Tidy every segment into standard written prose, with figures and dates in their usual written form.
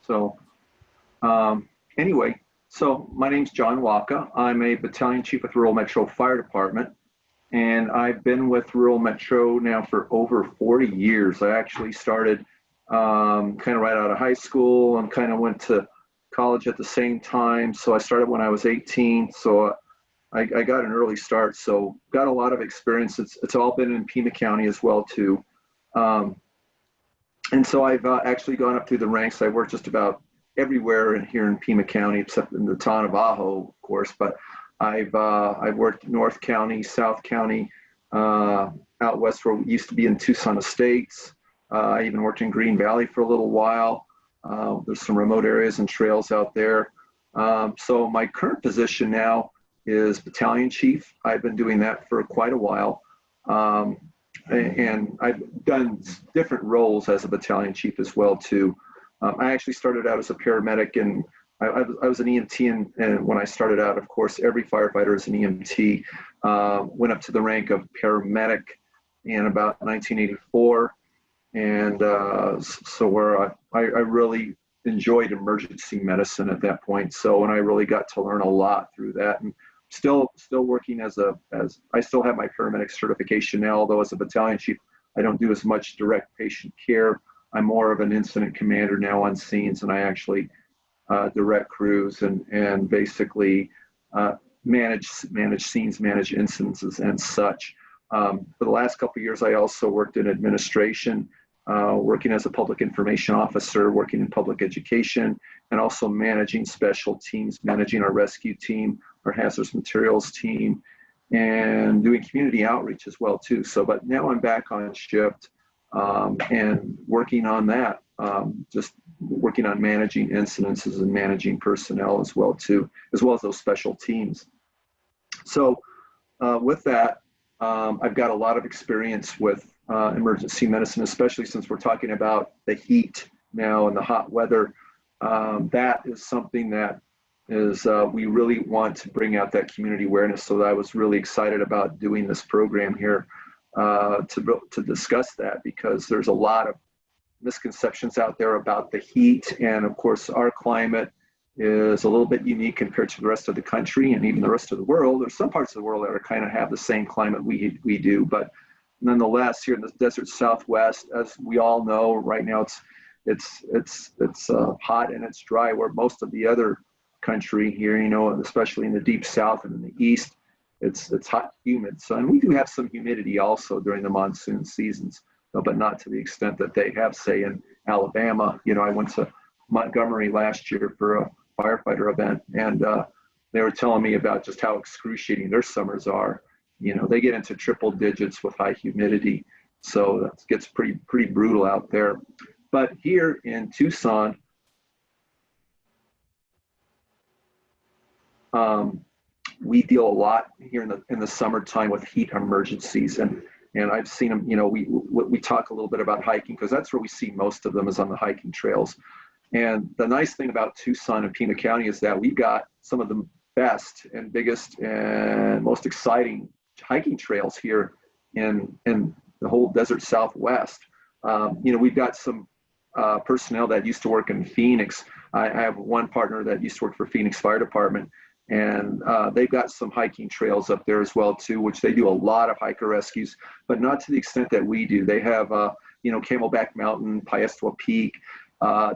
So anyway, so my name's John Walka. I'm a battalion chief with Rural Metro Fire Department, and I've been with Rural Metro now for over 40 years. I actually started kind of right out of high school and kind of went to college at the same time. So I started when I was 18. So I got an early start. So got a lot of experience. It's all been in Pima County as well too. And so I've actually gone up through the ranks. I worked just about everywhere in here in Pima County, except in the town of Ajo, of course. But I've worked North County, South County, out west where we used to be in Tucson Estates. I even worked in Green Valley for a little while. There's some remote areas and trails out there. So my current position now is Battalion Chief. I've been doing that for quite a while. And I've done different roles as a Battalion Chief as well too. I actually started out as a paramedic, and I was an EMT, and when I started out, of course, every firefighter is an EMT. Went up to the rank of paramedic in about 1984. And so where I really enjoyed emergency medicine at that point. So, and I really got to learn a lot through that, and still working as I still have my paramedic certification now, although as a battalion chief, I don't do as much direct patient care. I'm more of an incident commander now on scenes, and I actually direct crews and basically manage scenes, manage incidences and such. For the last couple of years, I also worked in administration, working as a public information officer, working in public education, and also managing special teams, managing our rescue team, our hazardous materials team, and doing community outreach as well too. So, but now I'm back on shift and working on that, just working on managing incidences and managing personnel as well too, as well as those special teams. So with that, I've got a lot of experience with emergency medicine, especially since we're talking about the heat now and the hot weather. That is something that is we really want to bring out that community awareness. So I was really excited about doing this program here to discuss that, because there's a lot of misconceptions out there about the heat. And of course, our climate is a little bit unique compared to the rest of the country and even the rest of the world. There's some parts of the world that are kind of have the same climate we do, but nonetheless, here in the desert Southwest, as we all know, right now it's hot and it's dry, where most of the other country here, you know, especially in the deep South and in the East, it's hot, humid. So, and we do have some humidity also during the monsoon seasons, but not to the extent that they have, say, in Alabama. You know, I went to Montgomery last year for a firefighter event, and they were telling me about just how excruciating their summers are. You know, they get into triple digits with high humidity, so that gets pretty brutal out there. But here in Tucson, we deal a lot here in the summertime with heat emergencies, and I've seen them. You know, we talk a little bit about hiking, because that's where we see most of them, is on the hiking trails. And the nice thing about Tucson and Pima County is that we've got some of the best and biggest and most exciting hiking trails here in the whole desert Southwest. You know, we've got some personnel that used to work in Phoenix. I have one partner that used to work for Phoenix Fire Department, and they've got some hiking trails up there as well too, which they do a lot of hiker rescues, but not to the extent that we do. They have you know, Camelback Mountain, Piestewa Peak,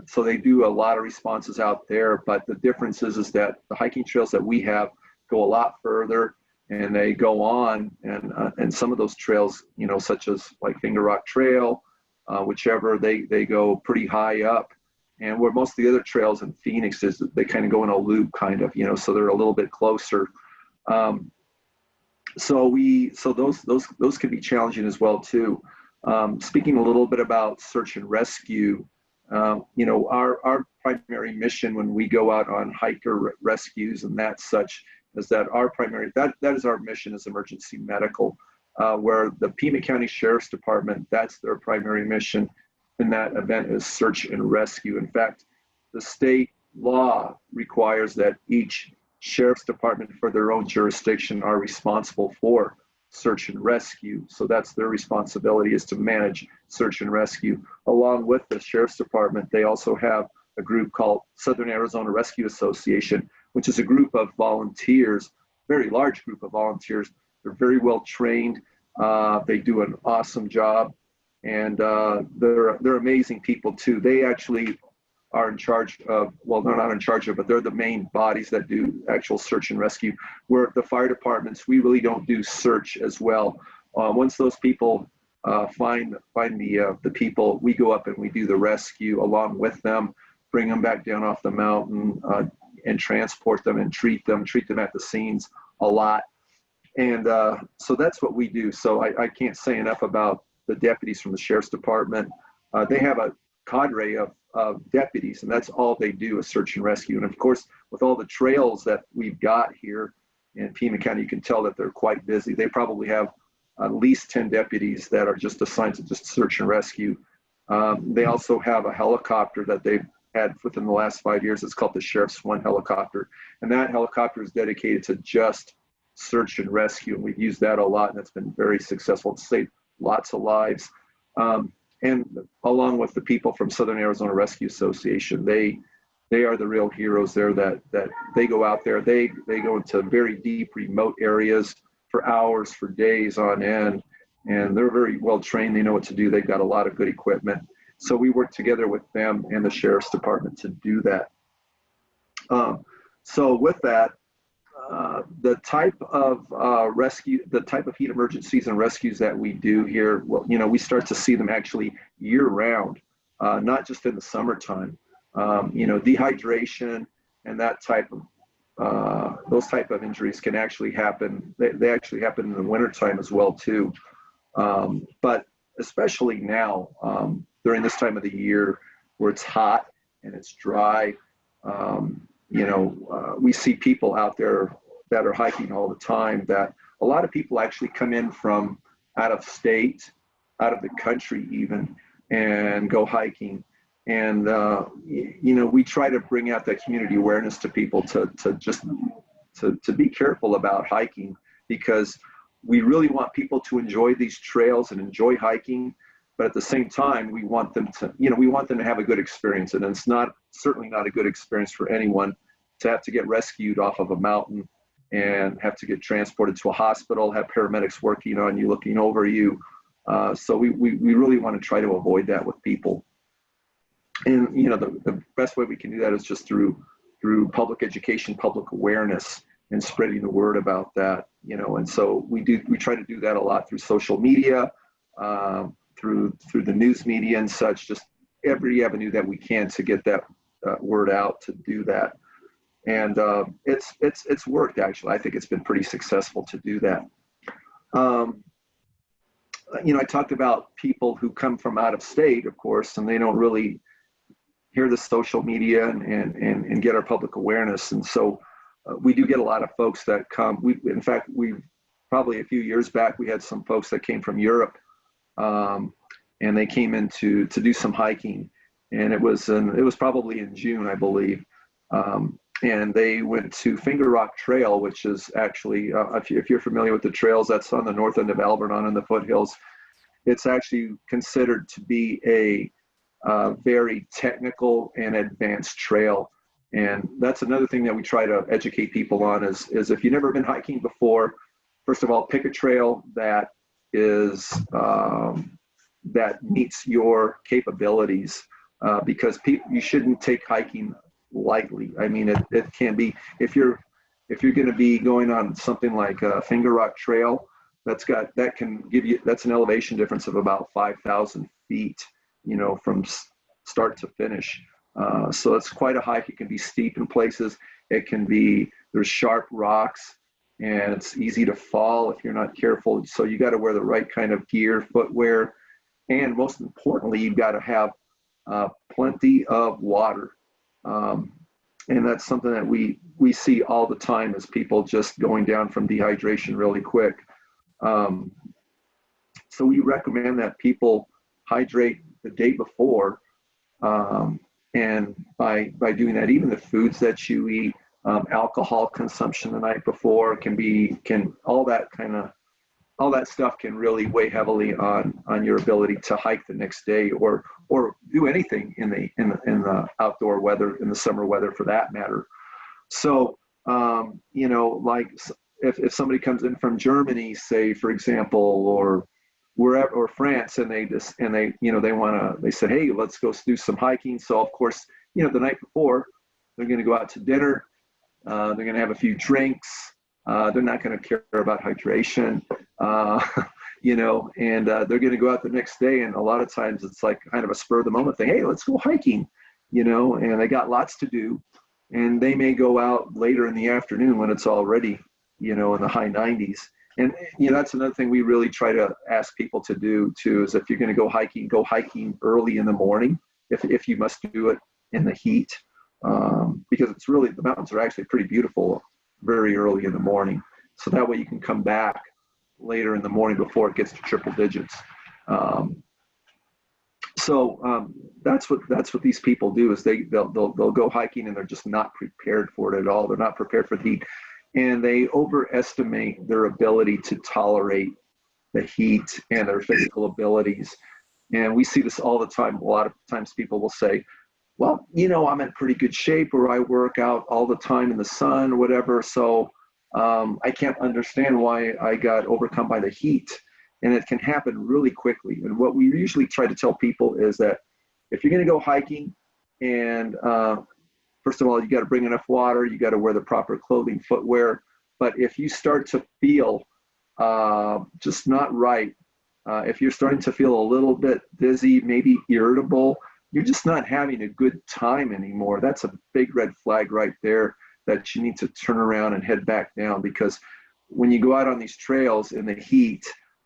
so they do a lot of responses out there. But the difference is that the hiking trails that we have go a lot further, and they go on, and some of those trails, you know, such as like Finger Rock Trail, whichever, they go pretty high up. And where most of the other trails in Phoenix is, they kind of go in a loop, kind of, you know, so they're a little bit closer. So those can be challenging as well too. Speaking a little bit about search and rescue, you know, our primary mission when we go out on hiker rescues and that such is that that is our mission as emergency medical, where the Pima County Sheriff's Department, that's their primary mission in that event, is search and rescue. In fact, the state law requires that each sheriff's department for their own jurisdiction are responsible for search and rescue. So that's their responsibility, is to manage search and rescue. Along with the sheriff's department, they also have a group called Southern Arizona Rescue Association, which is a group of volunteers, very large group of volunteers. They're very well trained. They do an awesome job, and they're amazing people too. They actually are in charge of, well, they're not in charge of, but they're the main bodies that do actual search and rescue. Where the fire departments, we really don't do search as well. Once those people find the people, we go up and we do the rescue along with them, bring them back down off the mountain, and transport them and treat them at the scenes a lot. And so that's what we do. So I can't say enough about the deputies from the Sheriff's Department. They have a cadre of deputies, and that's all they do is search and rescue. And of course, with all the trails that we've got here in Pima County, you can tell that they're quite busy. They probably have at least 10 deputies that are just assigned to just search and rescue. They also have a helicopter that they've had within the last 5 years. It's called the Sheriff's One helicopter. And that helicopter is dedicated to just search and rescue. And we've used that a lot, and it's been very successful. It's saved lots of lives. And along with the people from Southern Arizona Rescue Association, they are the real heroes there, that they go out there. They go into very deep, remote areas for hours, for days on end, and they're very well trained. They know what to do. They've got a lot of good equipment. So we work together with them and the Sheriff's Department to do that. So with that, the type of rescue, the type of heat emergencies and rescues that we do here, well, we start to see them actually year round, not just in the summertime. Dehydration and that type of, those type of injuries can actually happen. They actually happen in the wintertime as well too. But especially now, during this time of the year where it's hot and it's dry, we see people out there that are hiking all the time, that a lot of people actually come in from out of state, out of the country even, and go hiking. And, we try to bring out that community awareness to people to be careful about hiking, because we really want people to enjoy these trails and enjoy hiking. But at the same time, we want them to have a good experience. And it's certainly not a good experience for anyone to have to get rescued off of a mountain and have to get transported to a hospital, have paramedics working on you, looking over you. So we really want to try to avoid that with people. And, the best way we can do that is just through public education, public awareness, and spreading the word about that, and so we try to do that a lot through social media, through the news media and such, just every avenue that we can to get that word out, to do that. And it's worked, actually. I think it's been pretty successful to do that. I talked about people who come from out of state, of course, and they don't really hear the social media and get our public awareness. And so we do get a lot of folks that come. In fact, we probably a few years back, we had some folks that came from Europe, and they came in to do some hiking. And it was probably in June, I believe. And they went to Finger Rock Trail, which is actually, if you're familiar with the trails, that's on the north end of Alberton in the foothills. It's actually considered to be a very technical and advanced trail. And that's another thing that we try to educate people on is if you've never been hiking before, first of all, pick a trail that is that meets your capabilities, because you shouldn't take hiking lightly. I mean, it can be, if you're going to be going on something like a Finger Rock Trail, that's an elevation difference of about 5,000 feet, from start to finish. So it's quite a hike. It can be steep in places. There's sharp rocks, and it's easy to fall if you're not careful. So you got to wear the right kind of gear, footwear, and most importantly, you've got to have plenty of water. And that's something that we see all the time, is people just going down from dehydration really quick. So we recommend that people hydrate the day before, and by doing that, even the foods that you eat, alcohol consumption the night before can all that kind of all that stuff can really weigh heavily on your ability to hike the next day, or do anything in the outdoor weather, in the summer weather for that matter. So like if somebody comes in from Germany, say for example, or wherever, or France, and they said, hey, let's go do some hiking. So of course, the night before, they're going to go out to dinner. They're going to have a few drinks. They're not going to care about hydration, and they're going to go out the next day. And a lot of times it's like kind of a spur of the moment thing. Hey, let's go hiking, and they got lots to do. And they may go out later in the afternoon when it's already, in the high 90s. And, that's another thing we really try to ask people to do too, is if you're going to go hiking early in the morning, if you must do it in the heat, because it's really, the mountains are actually pretty beautiful very early in the morning. So that way you can come back later in the morning before it gets to triple digits. That's what these people do, is they'll go hiking and they're just not prepared for it at all. They're not prepared for the heat, and they overestimate their ability to tolerate the heat and their physical abilities. And we see this all the time. A lot of times people will say, well, I'm in pretty good shape, or I work out all the time in the sun or whatever, so I can't understand why I got overcome by the heat. And it can happen really quickly. And what we usually try to tell people is that if you're going to go hiking, and first of all, you got to bring enough water, you got to wear the proper clothing, footwear. But if you start to feel just not right, if you're starting to feel a little bit dizzy, maybe irritable, you're just not having a good time anymore, that's a big red flag right there that you need to turn around and head back down. Because when you go out on these trails in the heat,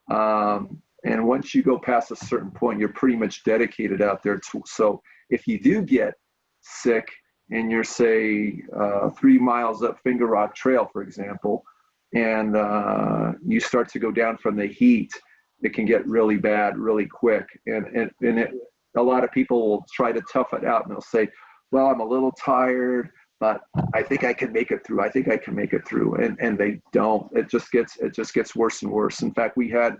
and once you go past a certain point, you're pretty much dedicated out there. So if you do get sick and you're, say, 3 miles up Finger Rock Trail, for example, and you start to go down from the heat, it can get really bad really quick. And a lot of people will try to tough it out, and they'll say, well, I'm a little tired, but I think I can make it through. I think I can make it through. And they don't. It just gets worse and worse. In fact, we had,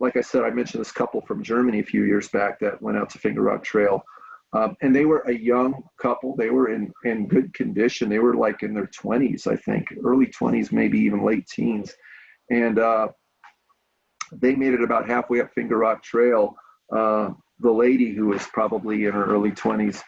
like I said, I mentioned this couple from Germany a few years back that went out to Finger Rock Trail. And they were a young couple. They were in good condition. They were like in their 20s, I think, early 20s, maybe even late teens. And they made it about halfway up Finger Rock Trail. The lady, who was probably in her early 20s,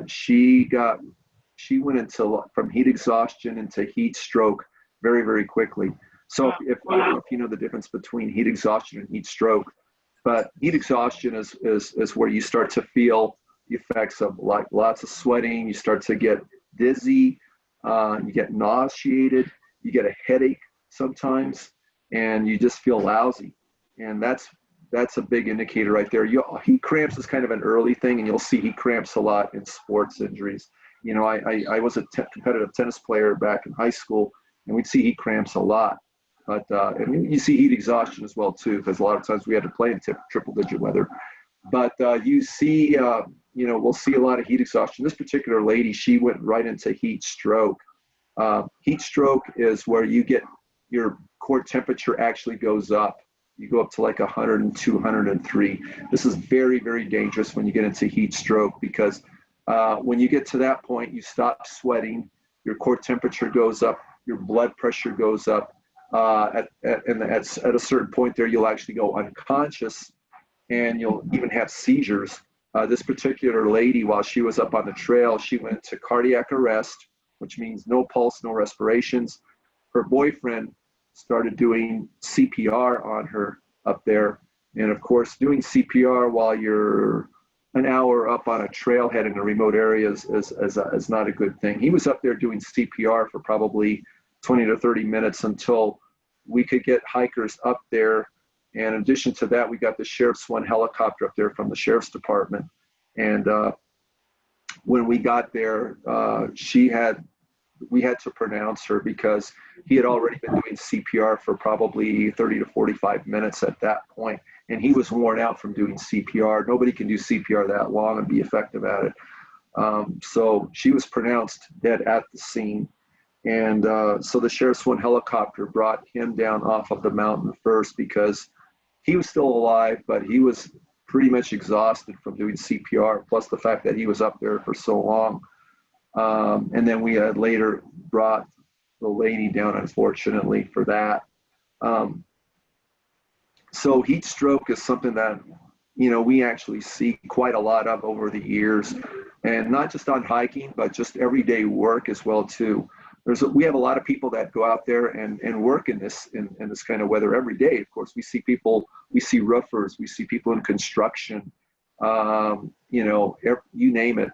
she went into from heat exhaustion into heat stroke very, very quickly. So if I don't know if you know the difference between heat exhaustion and heat stroke, but heat exhaustion is where you start to feel the effects of like lots of sweating. You start to get dizzy, you get nauseated, you get a headache sometimes, and you just feel lousy. And that's a big indicator right there. Heat cramps is kind of an early thing, and you'll see heat cramps a lot in sports injuries. I was a competitive tennis player back in high school, and we'd see heat cramps a lot. But and you see heat exhaustion as well too, because a lot of times we had to play in triple-digit weather. But you see, we'll see a lot of heat exhaustion. This particular lady, she went right into heat stroke. Heat stroke is where you get your core temperature actually goes up. You go up to like 102, 103. This is very, very dangerous when you get into heat stroke, because when you get to that point, you stop sweating, your core temperature goes up, your blood pressure goes up. At a certain point there, you'll actually go unconscious, and you'll even have seizures. This particular lady, while she was up on the trail, she went into cardiac arrest, which means no pulse, no respirations. Her boyfriend started doing CPR on her up there. And of course, doing CPR while you're an hour up on a trailhead in a remote area is not a good thing. He was up there doing CPR for probably 20 to 30 minutes until we could get hikers up there. And in addition to that, we got the Sheriff's One helicopter up there from the Sheriff's Department. And when we got there, we had to pronounce her, because he had already been doing CPR for probably 30 to 45 minutes at that point, and he was worn out from doing CPR. Nobody can do CPR that long and be effective at it. So she was pronounced dead at the scene. And so the Sheriff's One helicopter brought him down off of the mountain first because he was still alive, but he was pretty much exhausted from doing CPR, plus the fact that he was up there for so long. And then we had later brought the lady down, unfortunately, for that. So heat stroke is something that, we actually see quite a lot of over the years, and not just on hiking, but just everyday work as well too. We have a lot of people that go out there and work in this kind of weather every day. Of course, we see roofers, we see people in construction, you name it.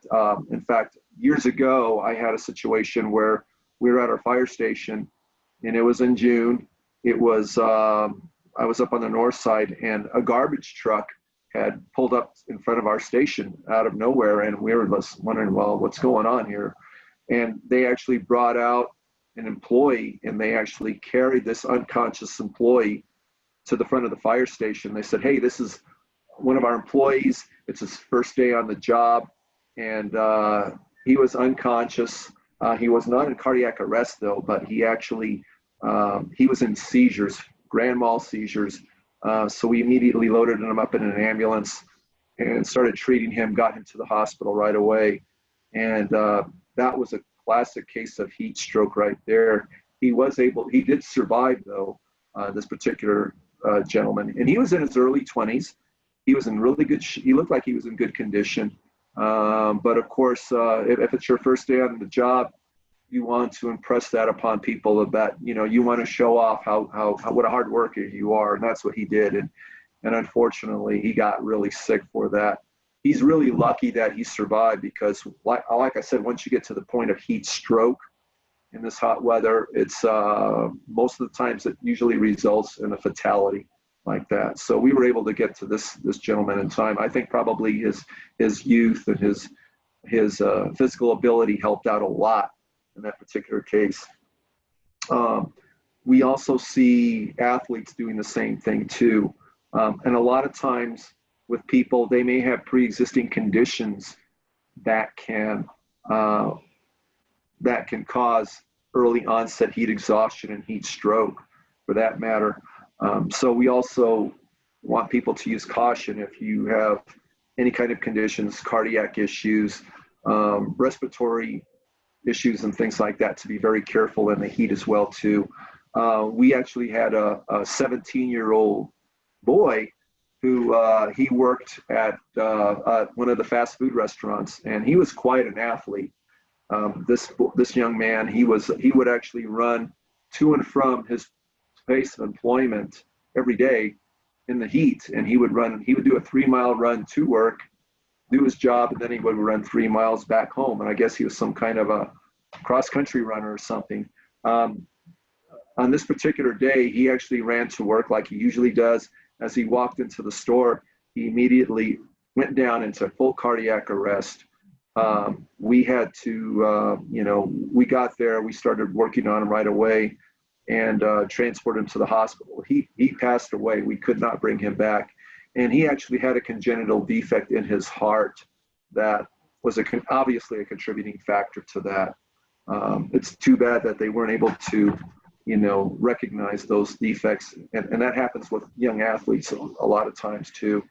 In fact, years ago, I had a situation where we were at our fire station, and it was in June. It was I was up on the north side, and a garbage truck had pulled up in front of our station out of nowhere, and we were wondering, well, what's going on here? And they actually brought out an employee, and they actually carried this unconscious employee to the front of the fire station. They said, hey, this is one of our employees. It's his first day on the job, and he was unconscious. He was not in cardiac arrest, though, but he actually, he was in seizures, grand mal seizures. So we immediately loaded him up in an ambulance and started treating him, got him to the hospital right away. And that was a classic case of heat stroke right there. He did survive, though, this particular gentleman. And he was in his early 20s. He was in really good, he looked like he was in good condition. But of course, if it's your first day on the job, you want to impress that upon people that, you want to show off what a hard worker you are. And that's what he did. And unfortunately, he got really sick for that. He's really lucky that he survived because, like I said, once you get to the point of heat stroke in this hot weather, it's most of the times it usually results in a fatality like that. So we were able to get to this gentleman in time. I think probably his youth and his physical ability helped out a lot in that particular case. We also see athletes doing the same thing too. And a lot of times with people, they may have pre-existing conditions that can cause early onset heat exhaustion and heat stroke, for that matter. So we also want people to use caution if you have any kind of conditions, cardiac issues, respiratory issues and things like that, to be very careful in the heat as well too. We actually had a 17-year-old boy who he worked at one of the fast food restaurants, and he was quite an athlete. This young man, he would actually run to and from his place of employment every day in the heat, and he would do a 3-mile run to work, do his job, and then he would run 3 miles back home. And I guess he was some kind of a cross-country runner or something. On this particular day, he actually ran to work like he usually does. As he walked into the store, he immediately went down into full cardiac arrest. We had to, we got there, we started working on him right away and transported him to the hospital. He passed away. We could not bring him back. And he actually had a congenital defect in his heart that was obviously a contributing factor to that. It's too bad that they weren't able to, recognize those defects. And that happens with young athletes a lot of times too.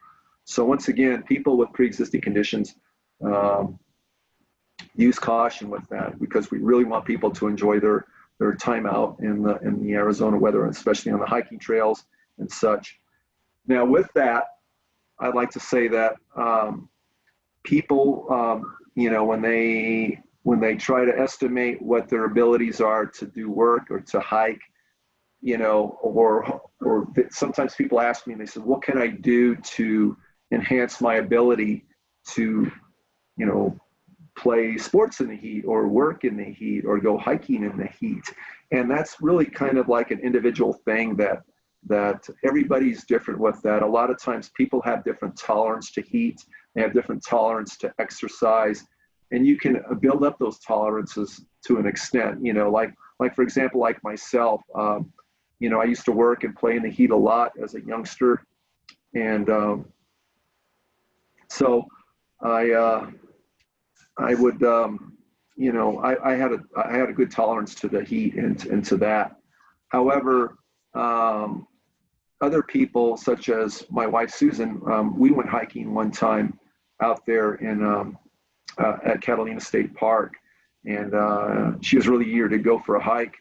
So once again, people with pre-existing conditions, use caution with that, because we really want people to enjoy their time out in the Arizona weather, especially on the hiking trails and such. Now with that, I'd like to say that people, when they try to estimate what their abilities are to do work or to hike, or sometimes people ask me and they say, what can I do to enhance my ability to, play sports in the heat or work in the heat or go hiking in the heat? And that's really kind of like an individual thing that everybody's different with that. A lot of times people have different tolerance to heat. They have different tolerance to exercise. And you can build up those tolerances to an extent, like for example, like myself, I used to work and play in the heat a lot as a youngster. And so I would I had a good tolerance to the heat and to that. However, other people, such as my wife Susan, we went hiking one time out there in at Catalina State Park, and she was really eager to go for a hike.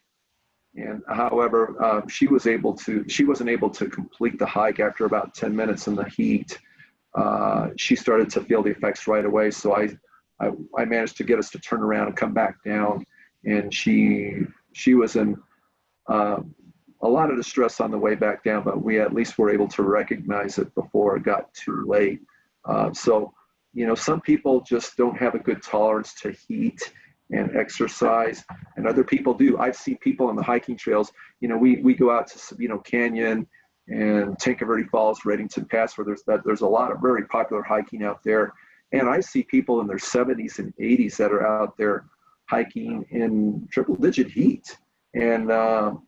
And however, she wasn't able to complete the hike after about 10 minutes in the heat. She started to feel the effects right away. So I managed to get us to turn around and come back down. And she was in a lot of distress on the way back down, but we at least were able to recognize it before it got too late. So, some people just don't have a good tolerance to heat and exercise, and other people do. I've seen people on the hiking trails. We go out to Sabino Canyon and Tanque Verde Falls, Redington Pass, where there's a lot of very popular hiking out there. And I see people in their 70s and 80s that are out there hiking in triple-digit heat, and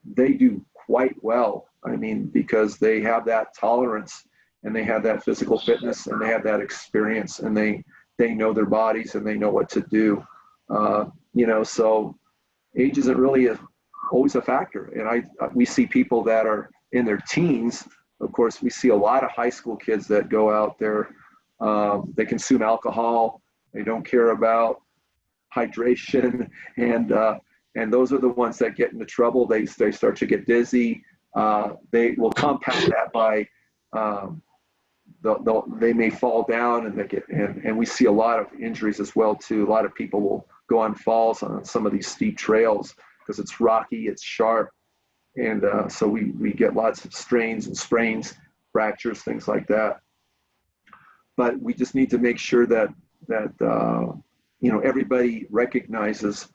they do quite well. I mean, because they have that tolerance, and they have that physical fitness, and they have that experience, and they know their bodies, and they know what to do. So age isn't really always a factor. And we see people that are in their teens. Of course, we see a lot of high school kids that go out there. They consume alcohol. They don't care about hydration, and those are the ones that get into trouble. They start to get dizzy. They will compound that by they may fall down, and we see a lot of injuries as well too. A lot of people will go on falls on some of these steep trails because it's rocky, it's sharp, and so we get lots of strains and sprains, fractures, things like that. But we just need to make sure that everybody recognizes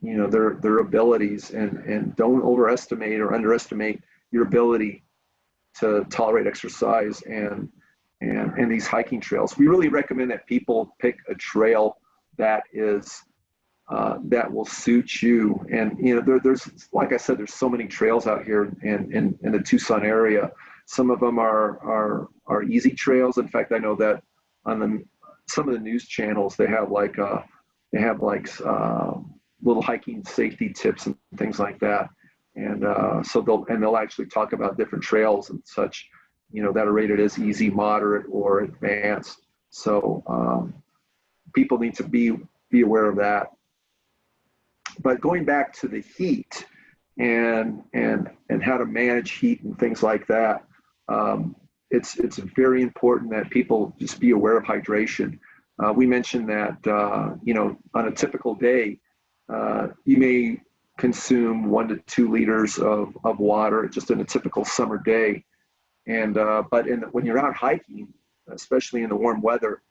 their abilities, and don't overestimate or underestimate your ability to tolerate exercise and these hiking trails. We really recommend that people pick a trail that is that will suit you. And there's, like I said, there's so many trails out here in the Tucson area. Some of them are easy trails. In fact, I know that on some of the news channels they have little hiking safety tips and things like that. And so they'll actually talk about different trails and such, that are rated as easy, moderate, or advanced. So people need to be aware of that. But going back to the heat and how to manage heat and things like that, it's very important that people just be aware of hydration. We mentioned that on a typical day, you may consume 1 to 2 liters of water just in a typical summer day. And but when you're out hiking, especially in the warm weather,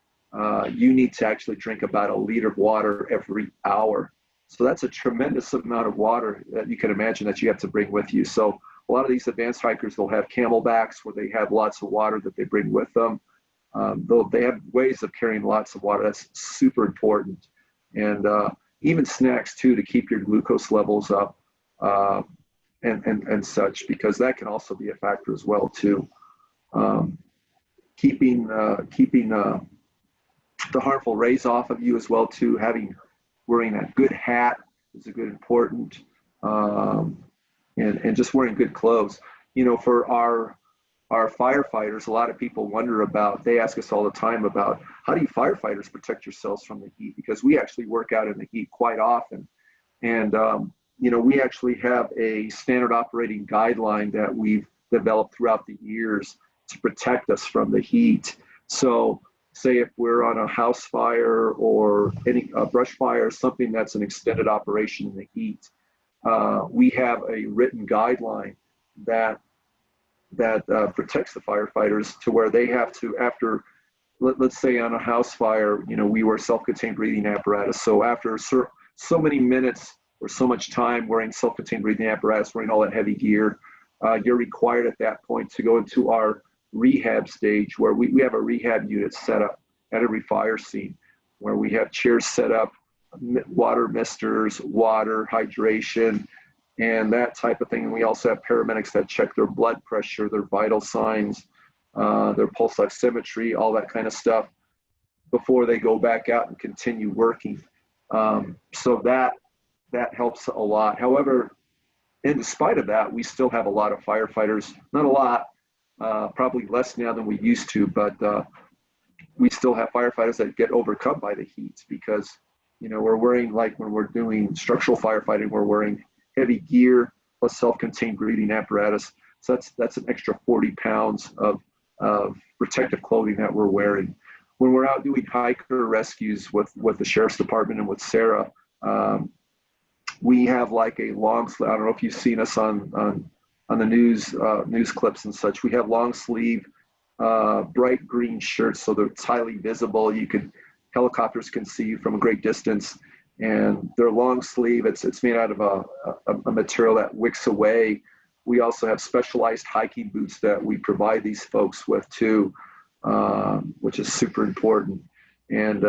you need to actually drink about 1 liter of water every hour. So that's a tremendous amount of water that you can imagine that you have to bring with you. So a lot of these advanced hikers will have camelbacks where they have lots of water that they bring with them. They have ways of carrying lots of water. That's super important. And even snacks too, to keep your glucose levels up and such, because that can also be a factor as well too. Keeping the harmful rays off of you as well too. Wearing a good hat is a good important, and just wearing good clothes. For our firefighters, a lot of people wonder about, they ask us all the time about, how do you firefighters protect yourselves from the heat? Because we actually work out in the heat quite often. And, we actually have a standard operating guideline that we've developed throughout the years to protect us from the heat. So say if we're on a house fire or any brush fire, something that's an extended operation in the heat, we have a written guideline that protects the firefighters, to where they have to, after, let's say on a house fire, we wear self-contained breathing apparatus. So after so many minutes or so much time wearing self-contained breathing apparatus, wearing all that heavy gear, you're required at that point to go into our rehab stage, where we have a rehab unit set up at every fire scene, where we have chairs set up, water misters, water, hydration, and that type of thing. And we also have paramedics that check their blood pressure, their vital signs, their pulse oximetry, all that kind of stuff, before they go back out and continue working. So that helps a lot. However, in spite of that, we still have a lot of firefighters, not a lot, probably less now than we used to, but we still have firefighters that get overcome by the heat because, we're wearing, like when we're doing structural firefighting, we're wearing heavy gear plus self-contained breathing apparatus. So that's an extra 40 pounds of protective clothing that we're wearing. When we're out doing hiker rescues with the Sheriff's Department and with Sarah, we have like a long sleeve. I don't know if you've seen us on the news clips and such. We have long sleeve, bright green shirts, so they're highly visible. Helicopters can see you from a great distance, and they're long sleeve. It's made out of a material that wicks away. We also have specialized hiking boots that we provide these folks with too, which is super important, and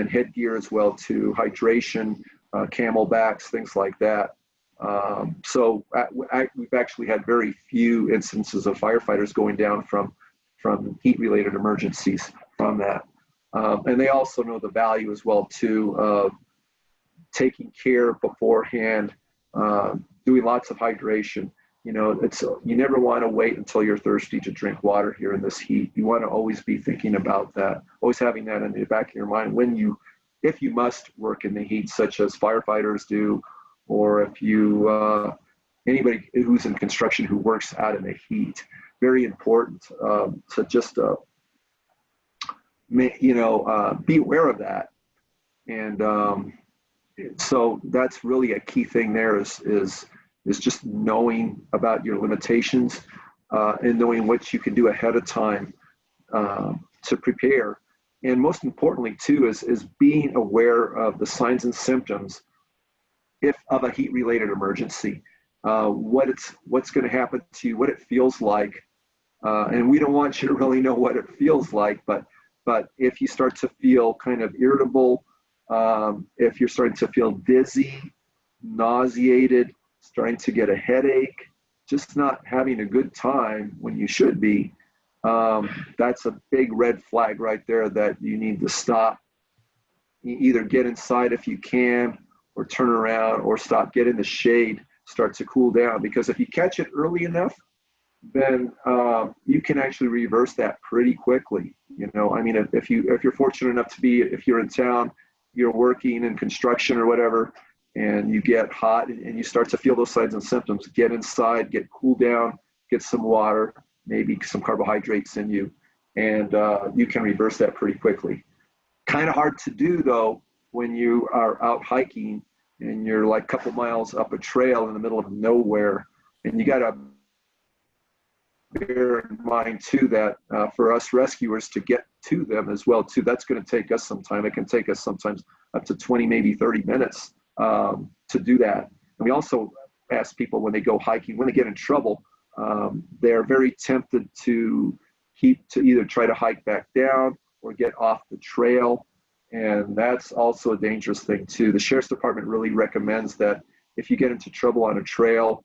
headgear as well too, hydration, camelbacks, things like that. So we've actually had very few instances of firefighters going down from heat-related emergencies from that. And they also know the value as well too of taking care beforehand, doing lots of hydration. You never want to wait until you're thirsty to drink water here in this heat. You want to always be thinking about that, always having that in the back of your mind if you must work in the heat, such as firefighters do, or if anybody who's in construction who works out in the heat. Very important. So just be aware of that. And so that's really a key thing there is just knowing about your limitations and knowing what you can do ahead of time to prepare. And most importantly too is being aware of the signs and symptoms of a heat-related emergency, what's going to happen to you, what it feels like. And we don't want you to really know what it feels like, but if you start to feel kind of irritable, if you're starting to feel dizzy, nauseated, starting to get a headache, just not having a good time when you should be, that's a big red flag right there that you need to stop. You either get inside if you can, or turn around, or stop, get in the shade, start to cool down. Because if you catch it early enough, then you can actually reverse that pretty quickly. If you're fortunate enough if you're in town, you're working in construction or whatever, and you get hot and you start to feel those signs and symptoms, get inside, get cooled down, get some water, maybe some carbohydrates in you, and you can reverse that pretty quickly. Kind of hard to do though when you are out hiking and you're like a couple miles up a trail in the middle of nowhere, and you got to bear in mind too that for us rescuers to get to them as well too, that's going to take us some time. It can take us sometimes up to 20, maybe 30 minutes to do that. And we also ask people when they go hiking, when they get in trouble, they're very tempted to either try to hike back down or get off the trail. And that's also a dangerous thing too. The Sheriff's Department really recommends that if you get into trouble on a trail,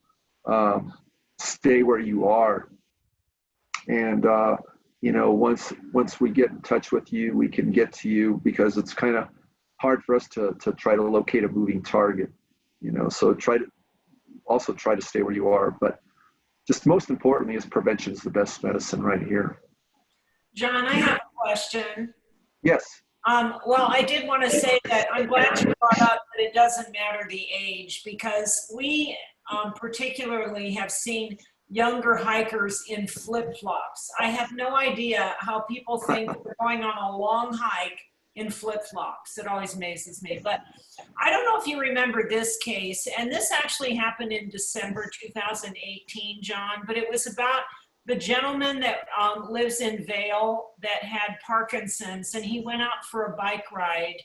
stay where you are. And once we get in touch with you, we can get to you, because it's kind of hard for us to try to locate a moving target. So try to stay where you are. But just most importantly is prevention is the best medicine right here. John, I have a question. Yes. Well, I did want to say that I'm glad you brought up that it doesn't matter the age, because we particularly have seen younger hikers in flip-flops. I have no idea how people think they're going on a long hike in flip-flops. It always amazes me. But I don't know if you remember this case, and this actually happened in December 2018, John, but it was about the gentleman that lives in Vail that had Parkinson's, and he went out for a bike ride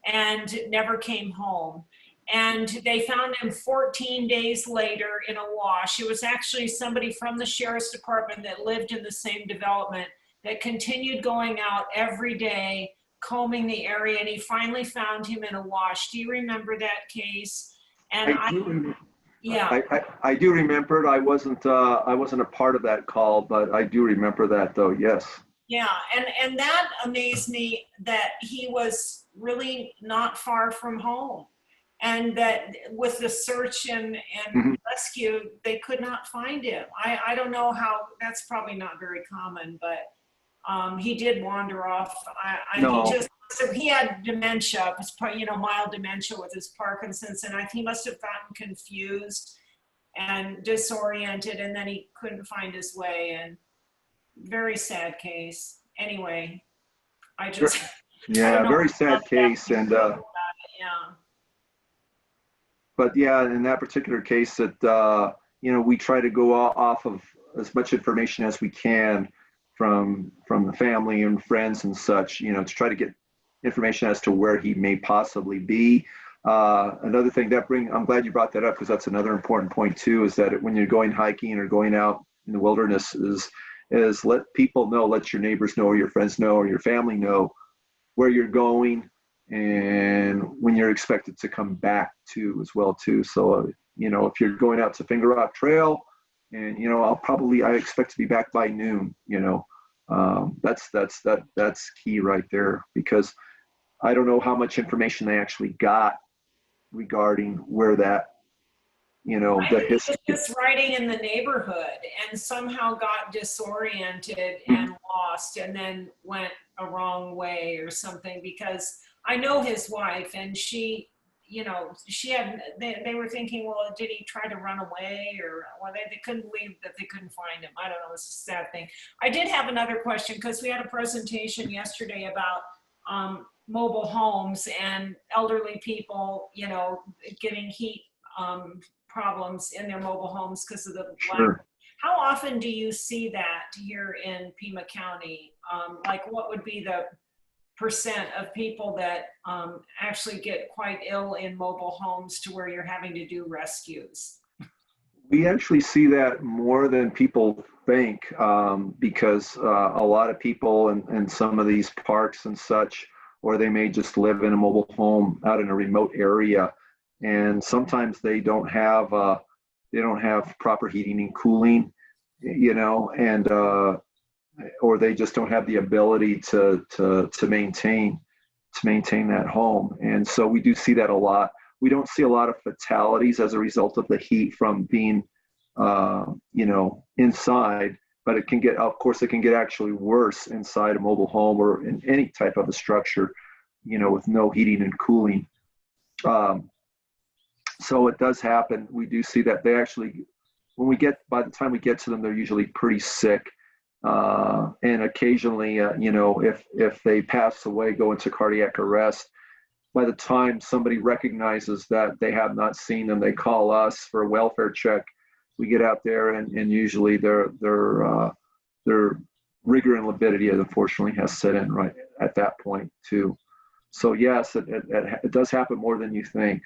and never came home. And they found him 14 days later in a wash. It was actually somebody from the Sheriff's Department that lived in the same development that continued going out every day, combing the area, and he finally found him in a wash. Do you remember that case? And I do remember it. I wasn't a part of that call, but I do remember that though. Yes. Yeah, and that amazed me that he was really not far from home. And that with the search and Mhm. rescue, they could not find him. I don't know how, that's probably not very common, but he did wander off. He No. just, so he had dementia, mild dementia with his Parkinson's, and he must have gotten confused and disoriented, and then he couldn't find his way, and very sad case. Anyway, I just, I don't Yeah, know. very sad case. And Yeah. but yeah, in that particular case, that we try to go off of as much information as we can from the family and friends and such, to try to get information as to where he may possibly be. Another thing I'm glad you brought that up, because that's another important point too, is that when you're going hiking or going out in the wilderness, is let people know, let your neighbors know, or your friends know, or your family know where you're going and when you're expected to come back to as well too. So if you're going out to Finger Rock Trail, and I expect to be back by noon. That's key right there, because I don't know how much information they actually got regarding where that, I the think he history. was just riding in the neighborhood and somehow got disoriented Mhm. and lost, and then went a wrong way or something, because I know his wife, and she had, they were thinking, well, did he try to run away, or well, they couldn't believe that they couldn't find him. I don't know, it's a sad thing. I did have another question, because we had a presentation yesterday about mobile homes and elderly people, getting heat problems in their mobile homes because of the lack. Sure. How often do you see that here in Pima County? Like, what would be the percent of people that actually get quite ill in mobile homes to where you're having to do rescues? We actually see that more than people think, because a lot of people in some of these parks and such, or they may just live in a mobile home out in a remote area, and sometimes they don't have proper heating and cooling, and or they just don't have the ability to maintain that home. And so we do see that a lot. We don't see a lot of fatalities as a result of the heat from being, inside, but it can get actually worse inside a mobile home or in any type of a structure, with no heating and cooling. So it does happen. We do see that they actually, by the time we get to them, they're usually pretty sick. And occasionally, if they pass away, go into cardiac arrest, by the time somebody recognizes that they have not seen them, they call us for a welfare check. We get out there, and usually their rigor and morbidity, unfortunately, has set in right at that point too. So yes, it does happen more than you think.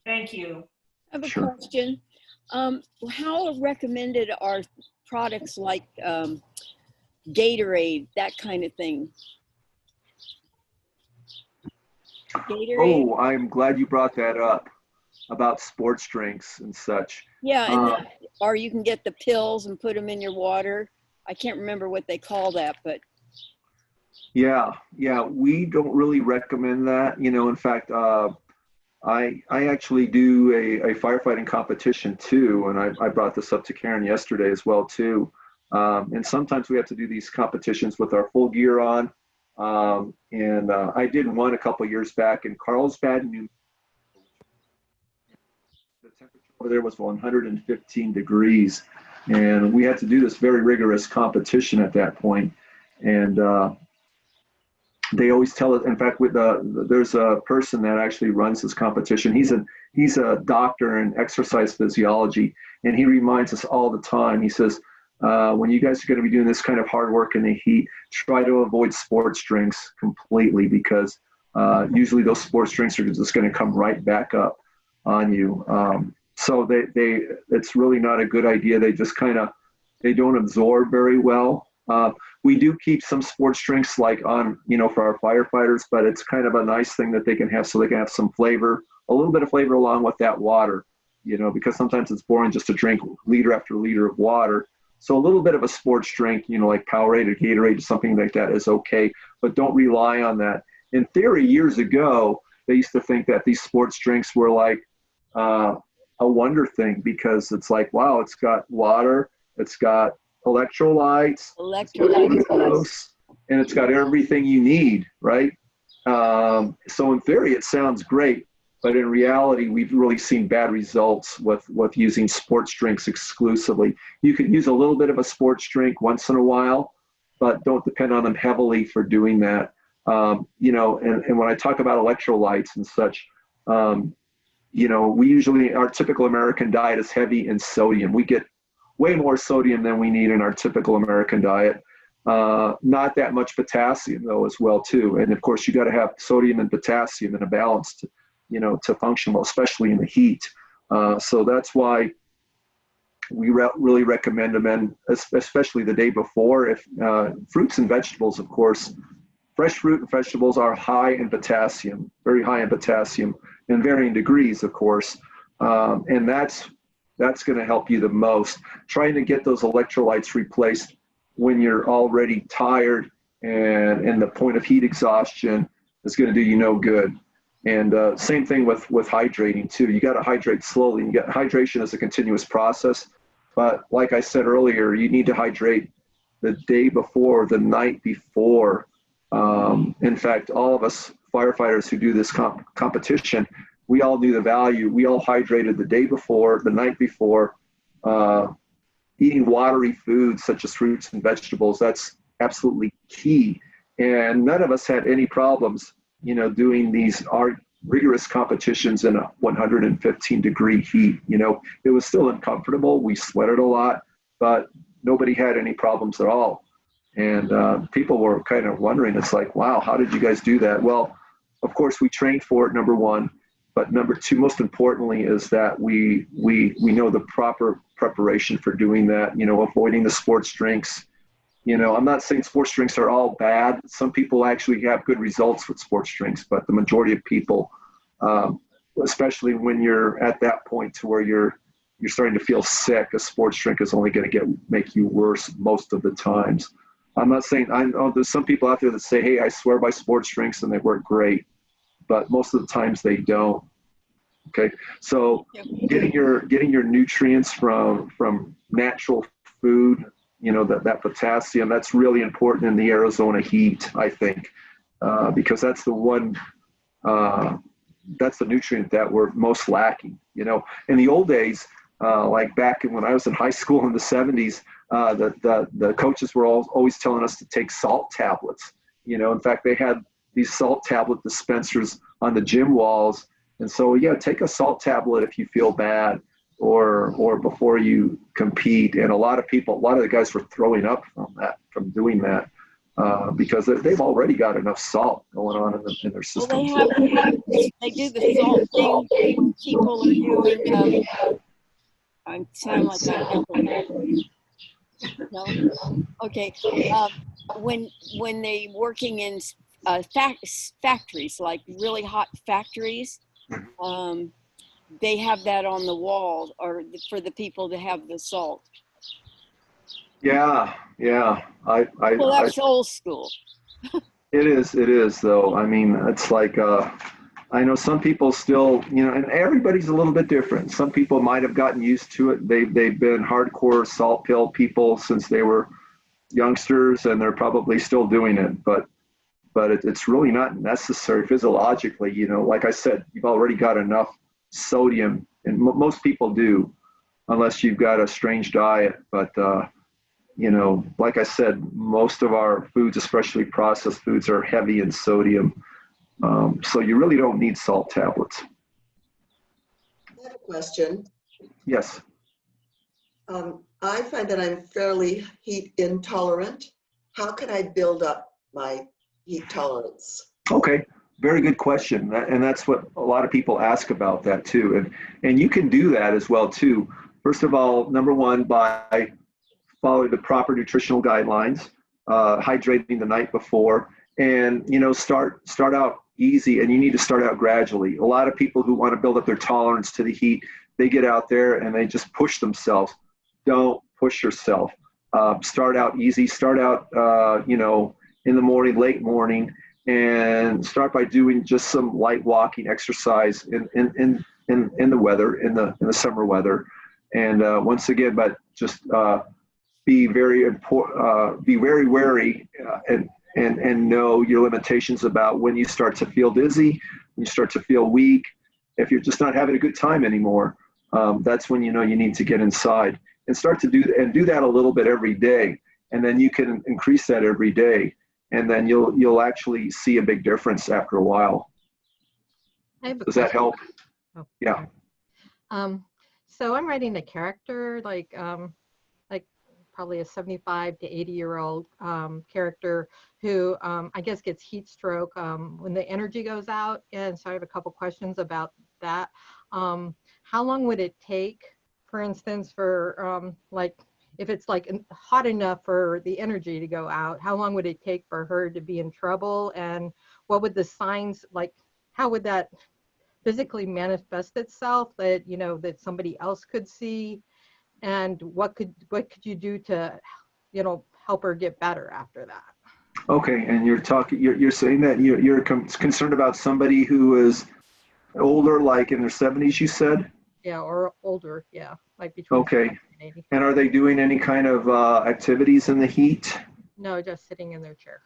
Thank you. I have a Sure. question. How recommended are products like Gatorade, that kind of thing? Gatorade? Oh, I'm glad you brought that up about sports drinks and such. Yeah, and or you can get the pills and put them in your water. I can't remember what they call that, but Yeah, we don't really recommend that. In fact, I actually do a firefighting competition too, and I brought this up to Karen yesterday as well too. And sometimes we have to do these competitions with our full gear on. And I did one a couple years back in Carlsbad, New. The temperature over there was 115 degrees, and we had to do this very rigorous competition at that point. And they always tell us. In fact, there's a person that actually runs this competition. He's a doctor in exercise physiology, and he reminds us all the time. He says, when you guys are going to be doing this kind of hard work in the heat, try to avoid sports drinks completely, because usually those sports drinks are just going to come right back up on you. So it's really not a good idea. They just they don't absorb very well. We do keep some sports drinks for our firefighters, but it's kind of a nice thing that they can have, so they can have some flavor, a little bit of flavor along with that water, because sometimes it's boring just to drink liter after liter of water. So a little bit of a sports drink, like Powerade or Gatorade or something like that is okay, but don't rely on that. in theory, years ago, they used to think that these sports drinks were like a wonder thing, because it's like, wow, it's got water, it's got electrolytes, Electrolytes. and it's got everything you need, right? So in theory, it sounds great, but in reality, we've really seen bad results with using sports drinks exclusively. You can use a little bit of a sports drink once in a while, but don't depend on them heavily for doing that. You know, and when I talk about electrolytes and such, you know, we usually, our typical American diet is heavy in sodium. We get way more sodium than we need in our typical American diet. Not that much potassium though as well too. And of course you got to have sodium and potassium in a balance to, you know, to function well, especially in the heat. So that's why we really recommend them, and especially the day before. If fruits and vegetables, of course, fresh fruit and vegetables are high in potassium, very high in potassium, in varying degrees, of course. And that's going to help you the most. Trying to get those electrolytes replaced when you're already tired and the point of heat exhaustion is going to do you no good. And same thing with hydrating too. You got to hydrate slowly. Hydration is a continuous process, but like I said earlier, you need to hydrate the day before, the night before. In fact, all of us firefighters who do this competition, we all knew the value. We all hydrated the day before, the night before. Eating watery foods such as fruits and vegetables, that's absolutely key. And none of us had any problems, you know, doing these rigorous competitions in a 115-degree heat. You know, it was still uncomfortable. We sweated a lot, but nobody had any problems at all. And people were kind of wondering, it's like, wow, how did you guys do that? Well, of course, we trained for it, number one. But number two, most importantly, is that we know the proper preparation for doing that, you know, avoiding the sports drinks. You know, I'm not saying sports drinks are all bad. Some people actually have good results with sports drinks, but the majority of people, especially when you're at that point to where you're starting to feel sick, a sports drink is only going to make you worse most of the times. I'm not saying, I know there's some people out there that say, hey, I swear by sports drinks and they work great, but most of the times they don't. Okay, so getting your nutrients from natural food, you know, that potassium, that's really important in the Arizona heat, I think, because that's the one, that's the nutrient that we're most lacking. You know, in the old days, like back when I was in high school in the 70s, the coaches were always telling us to take salt tablets. You know, in fact, they had these salt tablet dispensers on the gym walls. And so, yeah, take a salt tablet if you feel bad or before you compete. And a lot of the guys were throwing up from doing that because they've already got enough salt going on in their system. Well, they do the salt thing when people are doing, I sound like I'm no? Okay. When they working in factories, like really hot factories, they have that on the wall, or for the people to have the salt. Yeah. Well, that's old school. It is though. I mean, it's like, I know some people still, you know, and everybody's a little bit different. Some people might have gotten used to it. They've been hardcore salt pill people since they were youngsters, and they're probably still doing it. But it's really not necessary physiologically. You know, like I said, you've already got enough sodium, and most people do, unless you've got a strange diet. But you know, like I said, most of our foods, especially processed foods, are heavy in sodium. So you really don't need salt tablets. I have a question. Yes. I find that I'm fairly heat intolerant. How can I build up my heat tolerance? Okay, very good question. And that's what a lot of people ask about that too. And you can do that as well too. First of all, number one, by following the proper nutritional guidelines, hydrating the night before, and, you know, start out easy, and you need to start out gradually. A lot of people who want to build up their tolerance to the heat, they get out there and they just push themselves. Don't push yourself. Start out easy. Start out, you know, in the morning, late morning, and start by doing just some light walking exercise in the weather, in the summer weather. And once again, but just be very wary and know your limitations about when you start to feel dizzy, when you start to feel weak. If you're just not having a good time anymore, that's when you know you need to get inside and start to do that a little bit every day. And then you can increase that every day, and then you'll actually see a big difference after a while. Does that help? Oh, yeah. So I'm writing a character, like probably a 75 to 80-year-old character who I guess gets heat stroke when the energy goes out. And so I have a couple questions about that. How long would it take, for instance, for like, if it's like hot enough for the energy to go out, how long would it take for her to be in trouble? And what would the signs, like, how would that physically manifest itself that, you know, that somebody else could see? And what could you do to, you know, help her get better after that? Okay, and you're saying that you're concerned about somebody who is older, like in their 70s, you said? Yeah, or older, yeah, like between. Okay, 70 and 80. and are they doing any kind of activities in the heat? No, just sitting in their chair.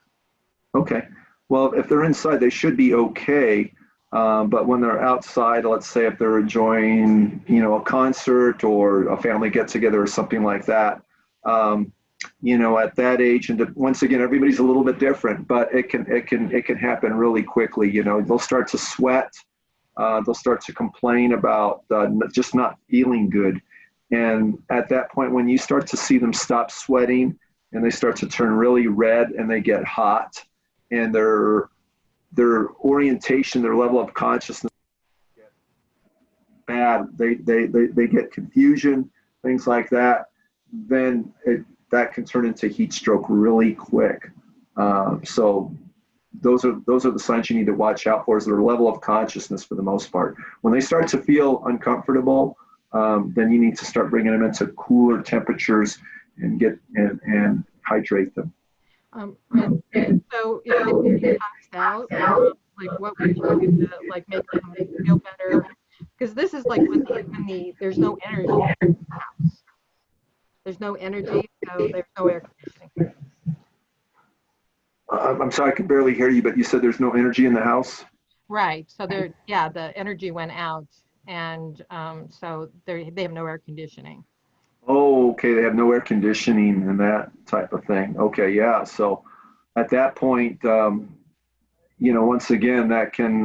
Okay, well, if they're inside, they should be okay. But when they're outside, let's say if they're enjoying, you know, a concert or a family get together or something like that, you know, at that age, and once again, everybody's a little bit different, but it can happen really quickly. You know, they'll start to sweat, they'll start to complain about just not feeling good, and at that point, when you start to see them stop sweating and they start to turn really red and they get hot, and their orientation, their level of consciousness get bad, they get confusion, things like that, then that can turn into heat stroke really quick. So those are the signs you need to watch out for, is their level of consciousness for the most part. When they start to feel uncomfortable, then you need to start bringing them into cooler temperatures and and hydrate them. And so if they passed out, like what would you do to like make them feel better? Because this is like when there's no energy in the house. There's no energy, so there's no air conditioning. I'm sorry, I can barely hear you, but you said there's no energy in the house? Right. So the energy went out, and so they have no air conditioning. Oh, okay. They have no air conditioning and that type of thing. Okay, yeah. So at that point, you know, once again, that can,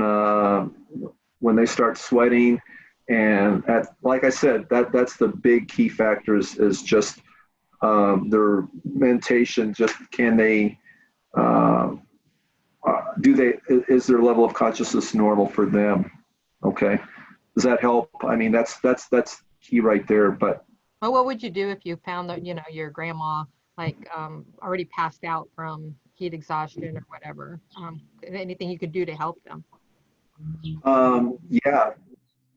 when they start sweating, and like I said, that's the big key factor is just their mentation. Just can they, is their level of consciousness normal for them? Okay. Does that help? I mean, that's key right there, but. Well, what would you do if you found that, you know, your grandma like already passed out from heat exhaustion or whatever? Anything you could do to help them? Yeah,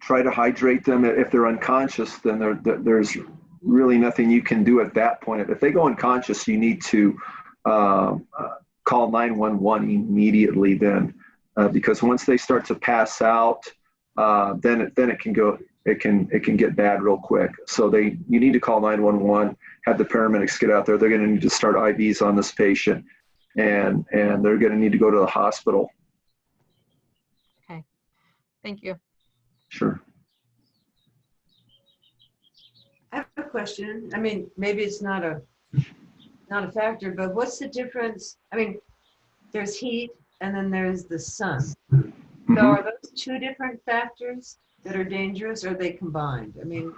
try to hydrate them. If they're unconscious, then there's really nothing you can do at that point. If they go unconscious, you need to call 911 immediately. Then, because once they start to pass out, then it can go. It can get bad real quick. So you need to call 911, have the paramedics get out there. They're going to need to start IVs on this patient, and they're going to need to go to the hospital. Okay, thank you. Sure. I have a question. I mean, maybe it's not a factor, but what's the difference? I mean, there's heat and then there's the sun. So are those two different factors that are dangerous, or are they combined? I mean,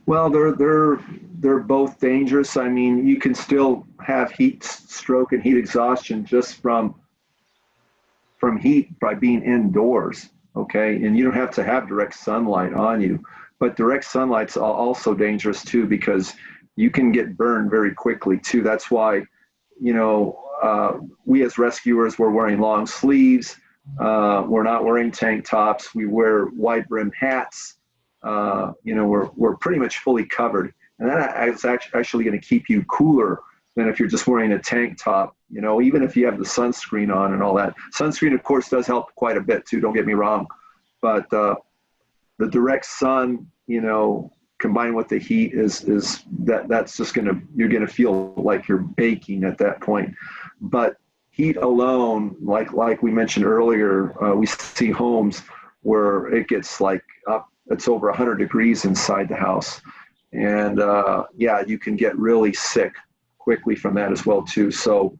well, they're both dangerous. I mean, you can still have heat stroke and heat exhaustion just from heat by being indoors, okay? And you don't have to have direct sunlight on you, but direct sunlight's also dangerous too, because you can get burned very quickly too. That's why, you know, we as rescuers, we're wearing long sleeves. We're not wearing tank tops. We wear wide brim hats. You know, we're pretty much fully covered, and that is actually going to keep you cooler than if you're just wearing a tank top, even if you have the sunscreen on and all that. Sunscreen, of course, does help quite a bit too, don't get me wrong. But the direct sun, combined with the heat that's just you're going to feel like you're baking at that point. But heat alone, like we mentioned earlier, we see homes where it gets it's over 100 degrees inside the house. And you can get really sick quickly from that as well too. So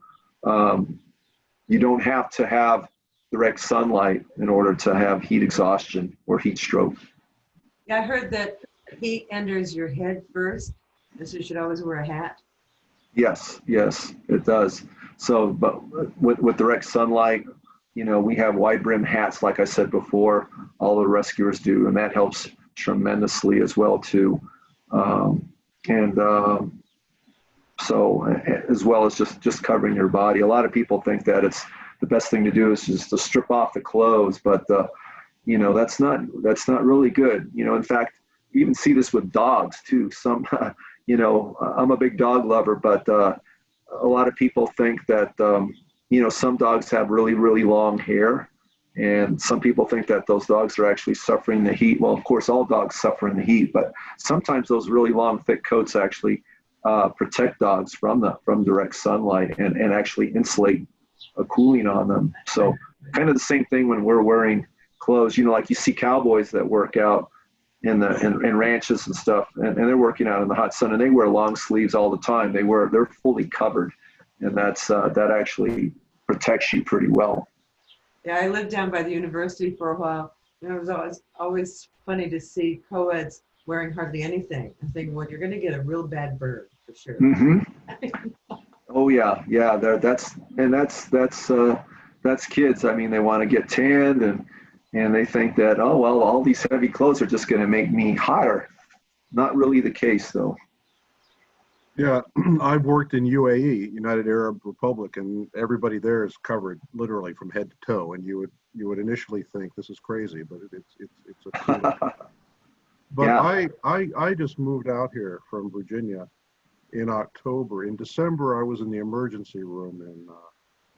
you don't have to have direct sunlight in order to have heat exhaustion or heat stroke. Yeah, I heard that heat enters your head first, and so you should always wear a hat. Yes, it does. So, but with direct sunlight, we have wide brim hats, like I said before, all the rescuers do, and that helps tremendously as well too. So as well as just covering your body. A lot of people think that it's the best thing to do is just to strip off the clothes, but that's not really good. In fact, you even see this with dogs too. Some, I'm a big dog lover, but a lot of people think that some dogs have really, really long hair, and some people think that those dogs are actually suffering the heat. Well, of course, all dogs suffer in the heat, but sometimes those really long, thick coats actually protect dogs from direct sunlight and actually insulate a cooling on them. So kind of the same thing when we're wearing clothes, like you see cowboys that work out in ranches and stuff, and they're working out in the hot sun, and they wear long sleeves all the time. They're fully covered, and that actually protects you pretty well. Yeah, I lived down by the university for a while, and it was always funny to see co-eds wearing hardly anything. I'm thinking, well, you're going to get a real bad burn for sure. Mm-hmm. Oh yeah. That's kids. I mean, they want to get tanned, and they think that, oh well, all these heavy clothes are just going to make me hotter. Not really the case, though. Yeah, I've worked in UAE, United Arab Republic, and everybody there is covered literally from head to toe. And you would initially think this is crazy, but it's a truth. But yeah. I just moved out here from Virginia in October. In December, I was in the emergency room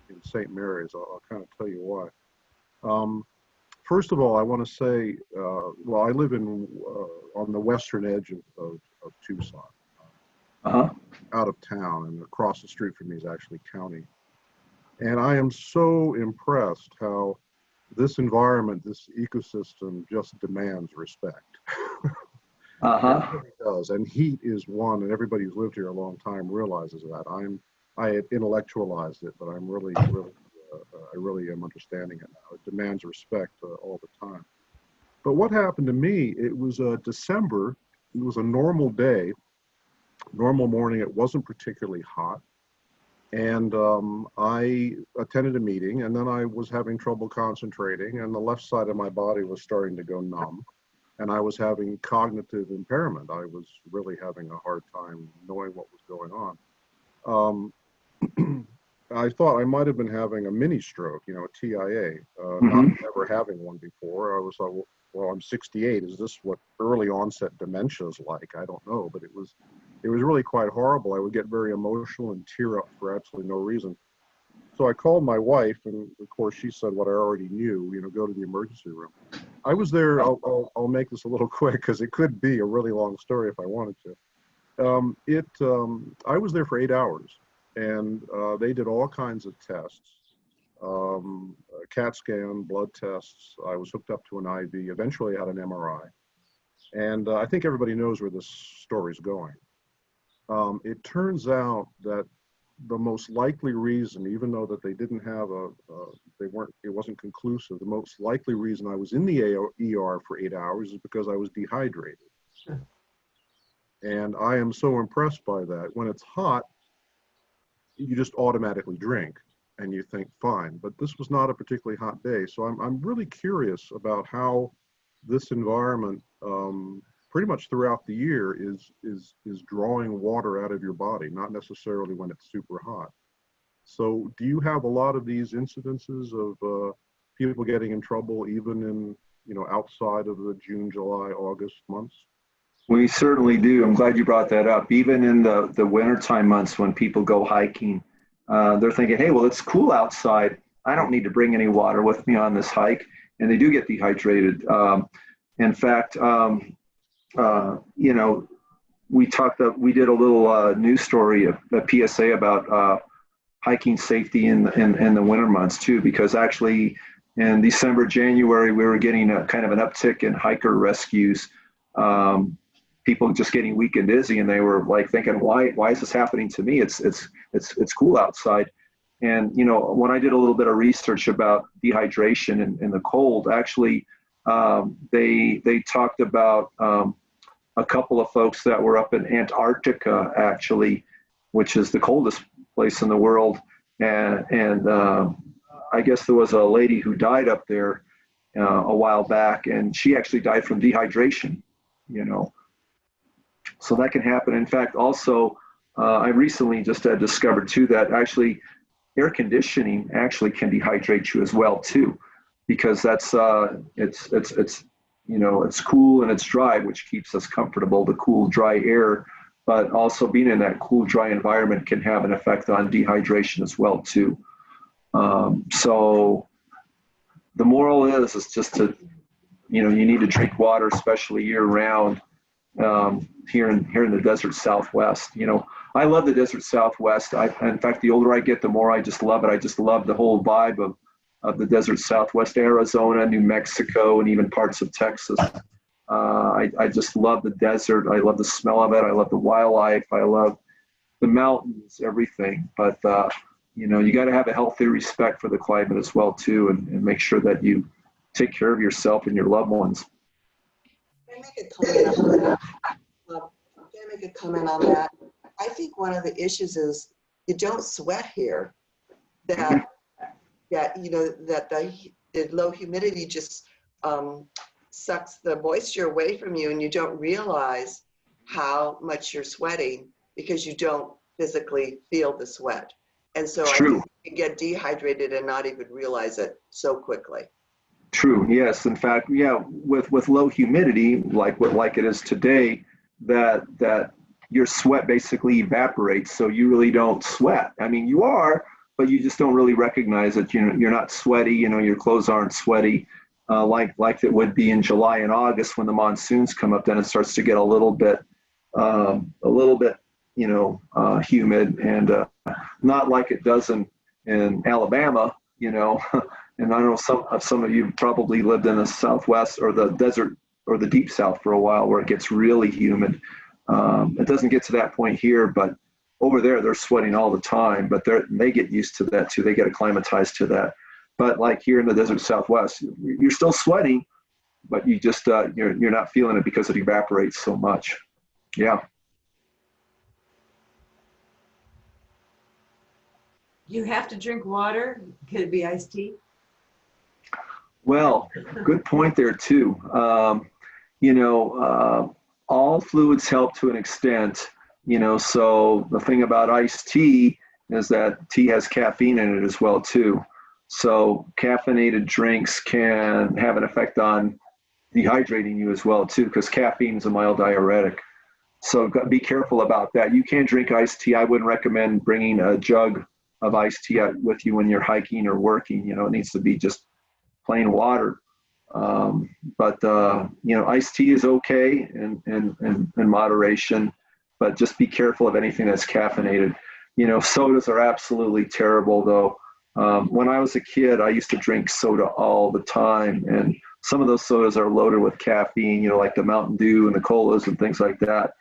in St. Mary's. I'll kind of tell you why. First of all, I want to say, I live on the western edge of Tucson. Out of town, and across the street from me is actually county. And I am so impressed how this environment, this ecosystem just demands respect. It does, and heat is one, and everybody who's lived here a long time realizes that. I had intellectualized it, but I'm really, I really am understanding it now. It demands respect all the time. But what happened to me, it was December, it was a normal day, normal morning, it wasn't particularly hot. And I attended a meeting, and then I was having trouble concentrating, and the left side of my body was starting to go numb, and I was having cognitive impairment. I was really having a hard time knowing what was going on. I thought I might have been having a mini stroke, a TIA, not ever having one before. I was like, well, I'm 68. Is this what early onset dementia is like? I don't know, but it was really quite horrible. I would get very emotional and tear up for absolutely no reason. So I called my wife, and of course she said what I already knew, go to the emergency room. I was there, I'll make this a little quick because it could be a really long story if I wanted to. I was there for 8 hours, and they did all kinds of tests, CAT scan, blood tests. I was hooked up to an IV. Eventually I had an MRI. And I think everybody knows where this story's going. It turns out that the most likely reason, even though that they didn't have it wasn't conclusive, the most likely reason I was in the ER for 8 hours is because I was dehydrated. Sure. And I am so impressed by that. When it's hot, you just automatically drink and you think, fine, but this was not a particularly hot day. So I'm really curious about how this environment, pretty much throughout the year, is drawing water out of your body, not necessarily when it's super hot. So do you have a lot of these incidences of people getting in trouble even in, outside of the June, July, August months? We certainly do. I'm glad you brought that up. Even in the wintertime months when people go hiking, they're thinking, hey, well, it's cool outside. I don't need to bring any water with me on this hike. And they do get dehydrated. In fact, you know, we did a little news story, a PSA about hiking safety in the winter months too, because actually in December, January, we were getting a kind of an uptick in hiker rescues. People just getting weak and dizzy, and they were like thinking, why is this happening to me? It's cool outside. And you know, when I did a little bit of research about dehydration in the cold, actually, they talked about a couple of folks that were up in Antarctica, actually, which is the coldest place in the world. And I guess there was a lady who died up there a while back, and she actually died from dehydration, you know. So that can happen. In fact, also, I recently just discovered too that actually air conditioning actually can dehydrate you as well too, because that's it's you know, it's cool and it's dry, which keeps us comfortable, the cool, dry air. But also being in that cool, dry environment can have an effect on dehydration as well too. So the moral is just to, you know, you need to drink water, especially year round. Here in the desert Southwest, you know, I love the desert Southwest. In fact, the older I get, the more I just love it. I just love the whole vibe of the desert Southwest, Arizona, New Mexico, and even parts of Texas. I just love the desert. I love the smell of it. I love the wildlife. I love the mountains, everything. But you know, you got to have a healthy respect for the climate as well too, and make sure that you take care of yourself and your loved ones. Can I make a comment on that? I think one of the issues is you don't sweat here. That you know, that the low humidity just sucks the moisture away from you, and you don't realize how much you're sweating because you don't physically feel the sweat. And so I think you can get dehydrated and not even realize it so quickly. True. Yes. In fact, yeah. With low humidity, like it is today, that your sweat basically evaporates, so you really don't sweat. I mean, you are, but you just don't really recognize it. You know, you're not sweaty. You know, your clothes aren't sweaty, like it would be in July and August when the monsoons come up. Then it starts to get a little bit, you know, humid, and not like it does in Alabama. You know. And I know some of you probably lived in the Southwest or the desert or the deep South for a while, where it gets really humid. It doesn't get to that point here, but over there they're sweating all the time. But they get used to that too. They get acclimatized to that. But like here in the desert Southwest, you're still sweating, but you just you're not feeling it because it evaporates so much. Yeah. You have to drink water. Could it be iced tea? Well, good point there too. You know, all fluids help to an extent, you know, so the thing about iced tea is that tea has caffeine in it as well too. So caffeinated drinks can have an effect on dehydrating you as well too, because caffeine is a mild diuretic. So be careful about that. You can drink iced tea. I wouldn't recommend bringing a jug of iced tea with you when you're hiking or working. You know, it needs to be just plain water. But you know, iced tea is okay in moderation, but just be careful of anything that's caffeinated. You know, sodas are absolutely terrible though. When I was a kid, I used to drink soda all the time, and some of those sodas are loaded with caffeine, you know, like the Mountain Dew and the colas and things like that.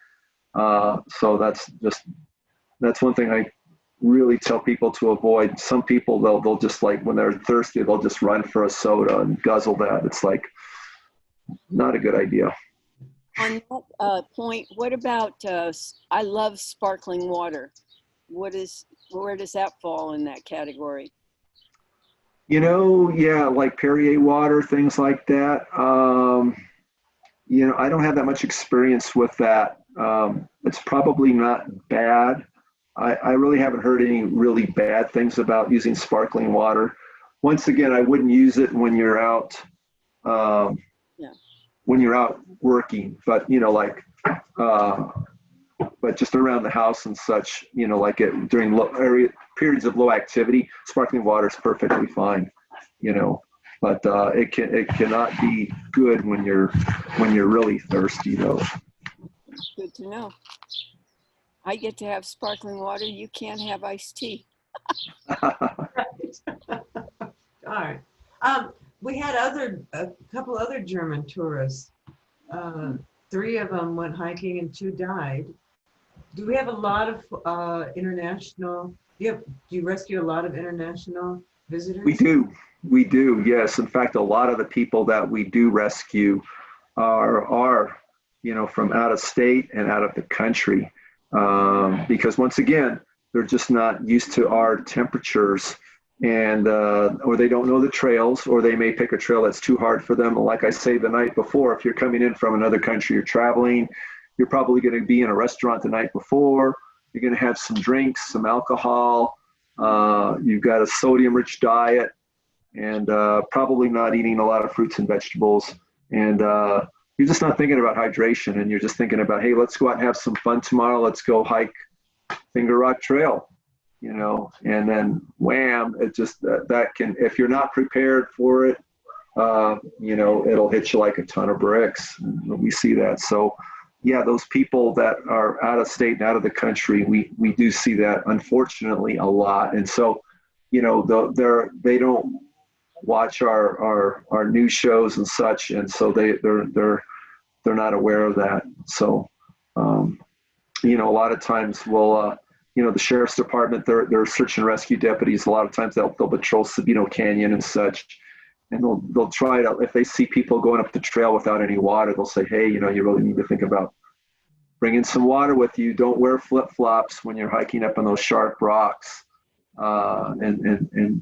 So that's one thing I really tell people to avoid. Some people, they'll just, like, when they're thirsty, they'll just run for a soda and guzzle that. It's like not a good idea. On that point, what about, I love sparkling water. Where does that fall in that category? You know, yeah, like Perrier water, things like that. You know, I don't have that much experience with that. It's probably not bad. I really haven't heard any really bad things about using sparkling water. Once again, I wouldn't use it when you're out, when you're out working. But, you know, like but just around the house and such, like during periods of low activity, sparkling water is perfectly fine, but it cannot be good when you're really thirsty though. Good to know. I get to have sparkling water. You can't have iced tea. All right. We had a couple other German tourists. 3 of them went hiking and 2 died. Do we have a lot of international? Do you rescue a lot of international visitors? We do. Yes. In fact, a lot of the people that we do rescue are from out of state and out of the country, because once again, they're just not used to our temperatures, and or they don't know the trails, or they may pick a trail that's too hard for them. Like I say the night before, if you're coming in from another country, you're traveling, you're probably going to be in a restaurant the night before. You're going to have some drinks, some alcohol. You've got a sodium-rich diet, and probably not eating a lot of fruits and vegetables. And you're just not thinking about hydration, and you're just thinking about, hey, let's go out and have some fun tomorrow. Let's go hike Finger Rock Trail, and then wham, it just, that can, if you're not prepared for it, it'll hit you like a ton of bricks. We see that. So yeah, those people that are out of state and out of the country, we do see that, unfortunately, a lot. And so, they don't watch our news shows and such, and so they're not aware of that. So a lot of times we'll the sheriff's department, they're search and rescue deputies. A lot of times they'll patrol Sabino Canyon and such, and they'll try to, if they see people going up the trail without any water, they'll say, hey, you really need to think about bringing some water with you. Don't wear flip-flops when you're hiking up on those sharp rocks, and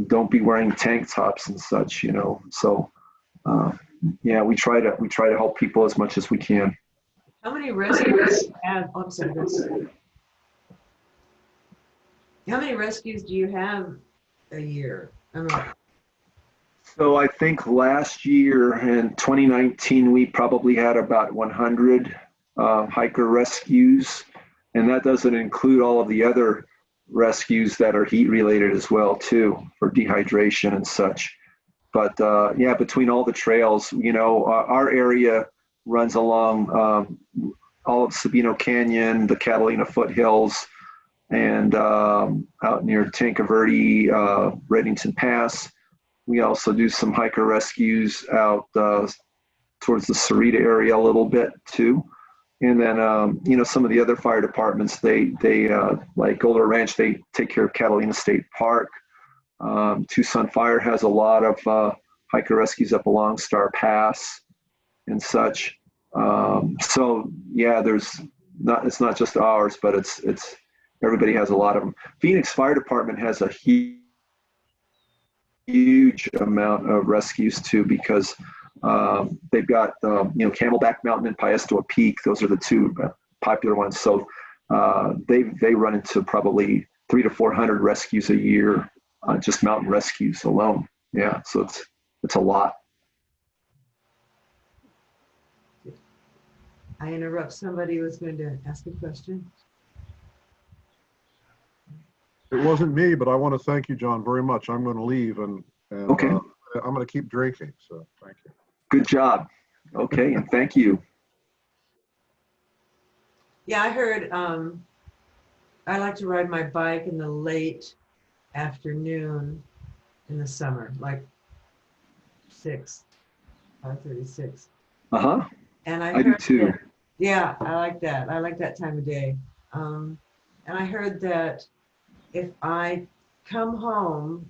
don't be wearing tank tops and such. So yeah, we try to help people as much as we can. How many rescues do you have? Oh, I'm sorry, how many rescues do you have a year? So I think last year in 2019, we probably had about 100 hiker rescues, and that doesn't include all of the other rescues that are heat related as well too, for dehydration and such. But yeah, between all the trails, our area runs along all of Sabino Canyon, the Catalina foothills, and out near Tanque Verde, Reddington Pass. We also do some hiker rescues out towards the Sarita area a little bit too. And then, some of the other fire departments, they like Golder Ranch, they take care of Catalina State Park. Tucson Fire has a lot of hiker rescues up along Star Pass and such. So yeah, it's not just ours, but it's everybody has a lot of them. Phoenix Fire Department has a huge amount of rescues too, because they've got Camelback Mountain and Paestoa Peak. Those are the 2 popular ones. So they run into probably 300 to 400 rescues a year, just mountain rescues alone. Yeah, so it's a lot. I interrupt. Somebody was going to ask a question. It wasn't me, but I want to thank you, John, very much. I'm going to leave, and okay. I'm going to keep drinking. So thank you. Good job. Okay, and thank you. Yeah, I heard. I like to ride my bike in the late afternoon in the summer, like 5:36. And I do too. Yeah, I like that. I like that time of day. And I heard that if I come home,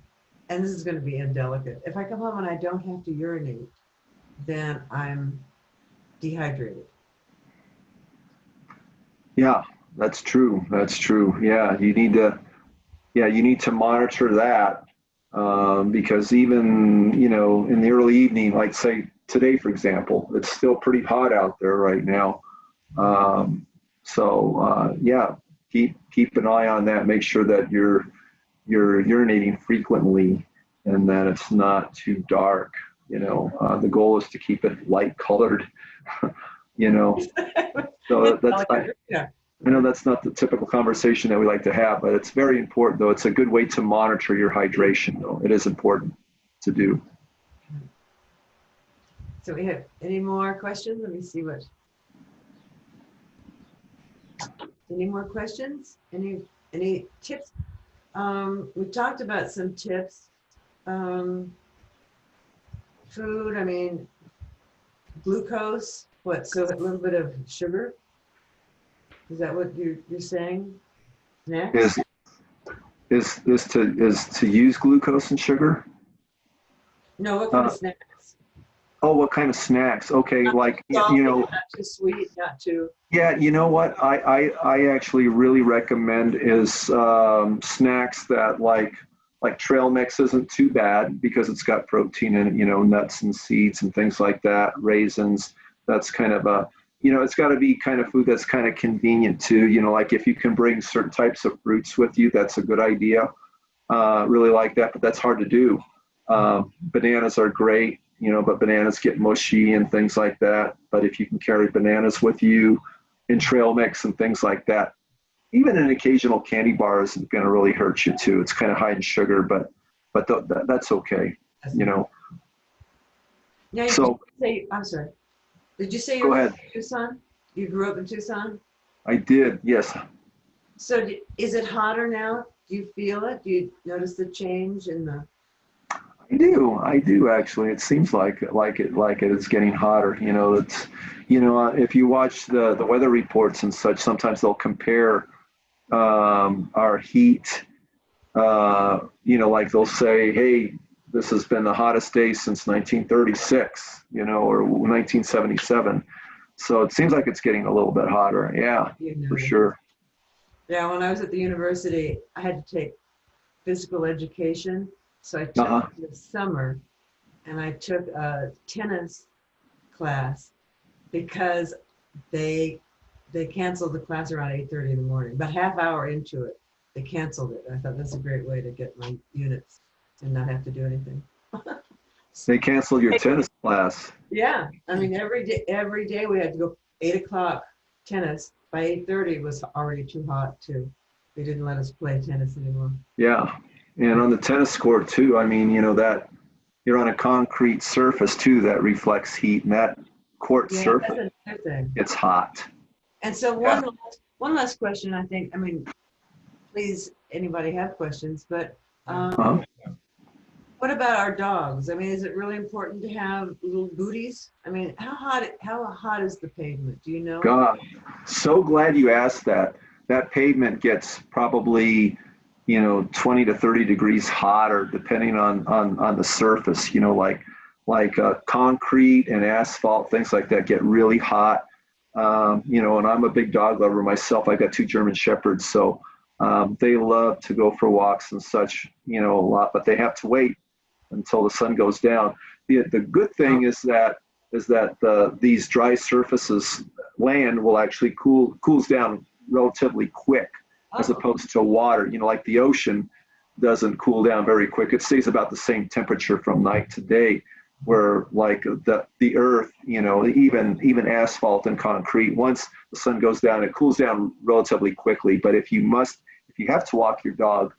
and this is going to be indelicate, if I come home and I don't have to urinate, then I'm dehydrated. Yeah, that's true. That's true. Yeah, you need to monitor that, because even, in the early evening, like say today, for example, it's still pretty hot out there right now. Yeah, keep an eye on that. Make sure that you're urinating frequently and that it's not too dark. The goal is to keep it light colored. you know. So that's, Yeah. I know that's not the typical conversation that we like to have, but it's very important, though. It's a good way to monitor your hydration, though. It is important to do. So we have any more questions? Let me see what. Any more questions? Any tips? We talked about some tips. Food, I mean, glucose, what, so a little bit of sugar? Is that what you're saying? Snacks? Is to use glucose and sugar? No, what kind of snacks? Oh, what kind of snacks? Okay, like, Salty, you know, not too sweet, not too. yeah, you know what I actually really recommend is snacks that like trail mix isn't too bad because it's got protein in it, you know, nuts and seeds and things like that, raisins. That's kind of a, you know, it's got to be kind of food that's kind of convenient too. You know, like if you can bring certain types of fruits with you, that's a good idea. Really like that, but that's hard to do. Bananas are great, you know, but bananas get mushy and things like that. But if you can carry bananas with you in trail mix and things like that, even an occasional candy bar isn't going to really hurt you too. It's kind of high in sugar, but that's okay, you know. Now, So I'm sorry. Did you say go you're ahead. from Tucson? You grew up in Tucson? I did, yes. So is it hotter now? Do you feel it? Do you notice the change in the? I do actually. It seems like it is getting hotter. You know, it's, you know, if you watch the weather reports and such, sometimes they'll compare our heat. You know, like they'll say, hey, this has been the hottest day since 1936, you know, or 1977. So it seems like it's getting a little bit hotter. Yeah, for sure. Yeah, when I was at the university, I had to take physical education. So I took it in the summer, and I took a tennis class because they canceled the class around 8:30 in the morning. About half hour into it, they canceled it. I thought that's a great way to get my units and not have to do anything. They canceled your tennis class. Yeah, I mean every day we had to go 8 o'clock tennis. By 8:30 it was already too hot too. They didn't let us play tennis anymore. Yeah, and on the tennis court too. I mean, you know, that you're on a concrete surface too that reflects heat, and that court surface, that's another thing. it's hot. And so one last question, I think. I mean, please, anybody have questions, but what about our dogs? I mean, is it really important to have little booties? I mean, how hot is the pavement? Do you know? God, so glad you asked that. That pavement gets probably, you know, 20 to 30 degrees hotter depending on the surface. You know, like concrete and asphalt, things like that get really hot. You know, and I'm a big dog lover myself. I got 2 German Shepherds, so they love to go for walks and such, you know, a lot, but they have to wait until the sun goes down. The good thing is that these dry surfaces, land will actually cools down relatively quick as opposed to water. You know, like the ocean doesn't cool down very quick. It stays about the same temperature from night to day, where like the earth, you know, even asphalt and concrete, once the sun goes down, it cools down relatively quickly. But if you have to walk your dog,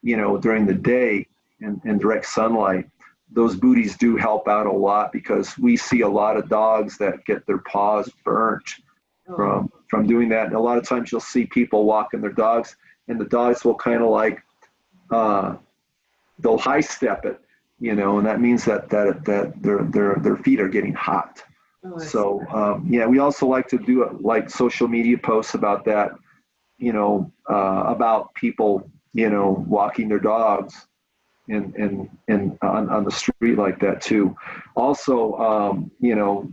you know, during the day in direct sunlight, those booties do help out a lot, because we see a lot of dogs that get their paws burnt from doing that. And a lot of times you'll see people walking their dogs, and the dogs will kind of like they'll high step it, you know, and that means that their feet are getting hot. So yeah, we also like to do like social media posts about that, you know, about people, you know, walking their dogs and on the street like that too. Also, you know,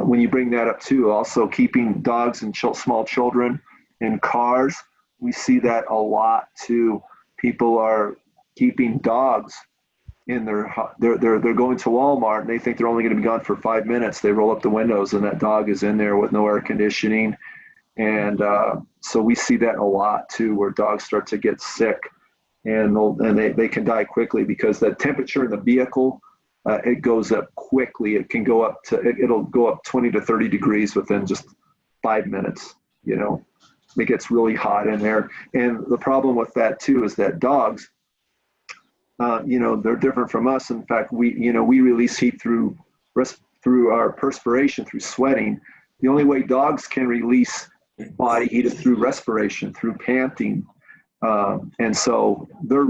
when you bring that up too, also keeping dogs and small children in cars, we see that a lot too. People are keeping dogs in they're going to Walmart and they think they're only going to be gone for 5 minutes. They roll up the windows and that dog is in there with no air conditioning. And so we see that a lot too, where dogs start to get sick and they can die quickly because the temperature in the vehicle it goes up quickly. It can go up to, it'll go up 20 to 30 degrees within just 5 minutes, you know. It gets really hot in there. And the problem with that too is that dogs, you know, they're different from us. In fact, we release heat through our perspiration, through sweating. The only way dogs can release body heat is through respiration, through panting. And so they're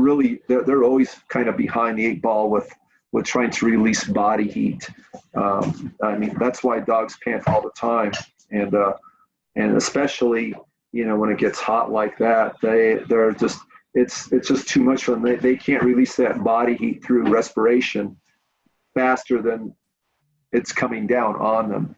always kind of behind the 8 ball with trying to release body heat. I mean, that's why dogs pant all the time. And especially, you know, when it gets hot like that, they're just, it's just too much for them. They can't release that body heat through respiration faster than it's coming down on them.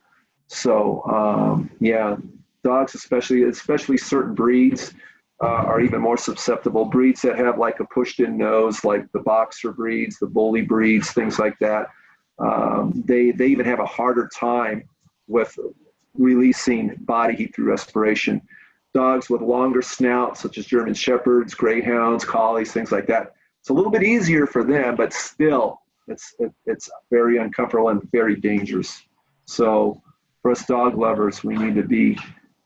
So yeah, dogs, especially certain breeds, are even more susceptible. Breeds that have like a pushed-in nose, like the boxer breeds, the bully breeds, things like that. They even have a harder time with releasing body heat through respiration. Dogs with longer snouts, such as German Shepherds, Greyhounds, Collies, things like that, it's a little bit easier for them, but still, it's very uncomfortable and very dangerous. So for us dog lovers, we need to be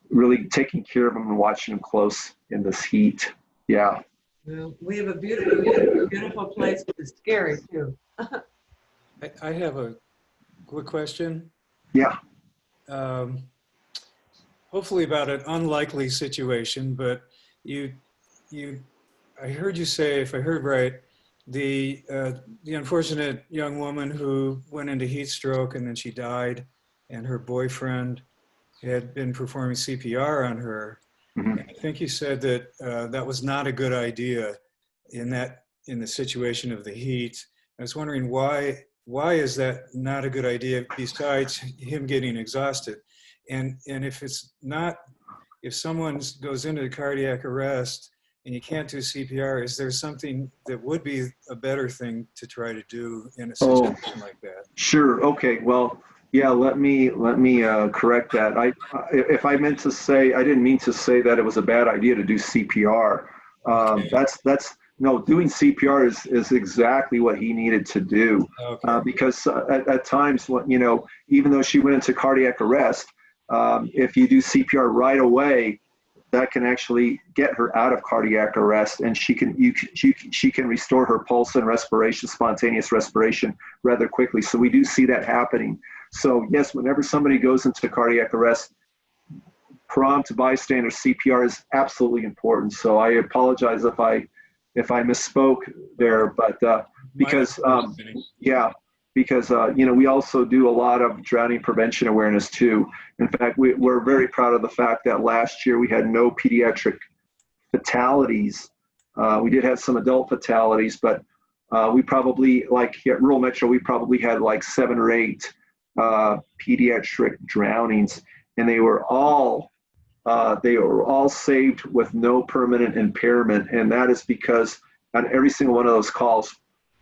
really taking care of them and watching them close in this heat. Yeah. Well, we have a beautiful place, but it's scary too. I have a quick question. Yeah. Hopefully about an unlikely situation, but I heard you say, if I heard right, the unfortunate young woman who went into heat stroke and then she died, and her boyfriend had been performing CPR on her. Mm-hmm. I think you said that that was not a good idea in the situation of the heat. I was wondering why is that not a good idea besides him getting exhausted? And if someone goes into cardiac arrest and you can't do CPR, is there something that would be a better thing to try to do in a situation like that? Sure. Okay. Well, yeah, let me correct that. If I meant to say, I didn't mean to say that it was a bad idea to do CPR. Okay. No, doing CPR is exactly what he needed to do. Okay. Because at times, you know, even though she went into cardiac arrest, if you do CPR right away, that can actually get her out of cardiac arrest, and she can restore her pulse and respiration, spontaneous respiration, rather quickly. So we do see that happening. So yes, whenever somebody goes into cardiac arrest, prompt bystander CPR is absolutely important. So I apologize if I misspoke there, but because you know, we also do a lot of drowning prevention awareness too. In fact, we're very proud of the fact that last year we had no pediatric fatalities. We did have some adult fatalities, but we probably, like here at Rural Metro, we probably had like 7 or 8 pediatric drownings, and they were all saved with no permanent impairment. And that is because on every single one of those calls,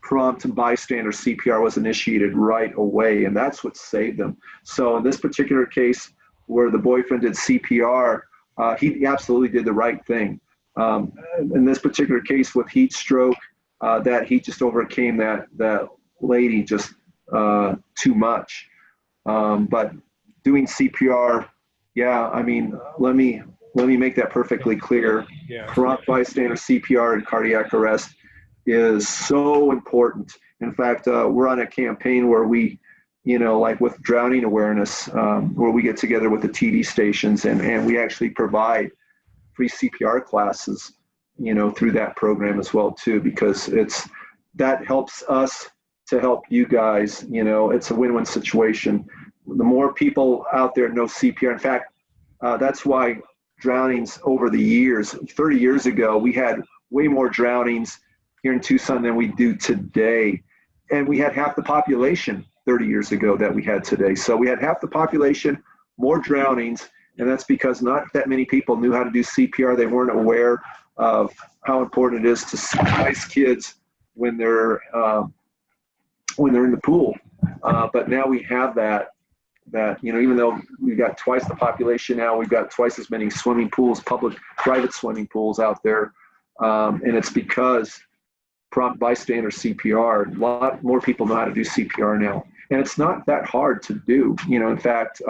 prompt bystander CPR was initiated right away, and that's what saved them. So in this particular case, where the boyfriend did CPR, he absolutely did the right thing. In this particular case with heat stroke, that he just overcame that lady just too much. But doing CPR, yeah, I mean, let me make that perfectly clear. Yeah. Prompt bystander CPR in cardiac arrest is so important. In fact, we're on a campaign where we, you know, like with drowning awareness, where we get together with the TD stations and we actually provide free CPR classes, you know, through that program as well too, because that helps us to help you guys. You know, it's a win-win situation. The more people out there know CPR, in fact, that's why drownings over the years, 30 years ago, we had way more drownings here in Tucson than we do today. And we had half the population 30 years ago that we had today. So we had half the population, more drownings, and that's because not that many people knew how to do CPR. They weren't aware of how important it is to ice kids when they're in the pool. But now we have that, you know, even though we've got twice the population now, we've got twice as many swimming pools, public, private swimming pools out there. And it's because prompt bystander CPR. A lot more people know how to do CPR now, and it's not that hard to do. In fact,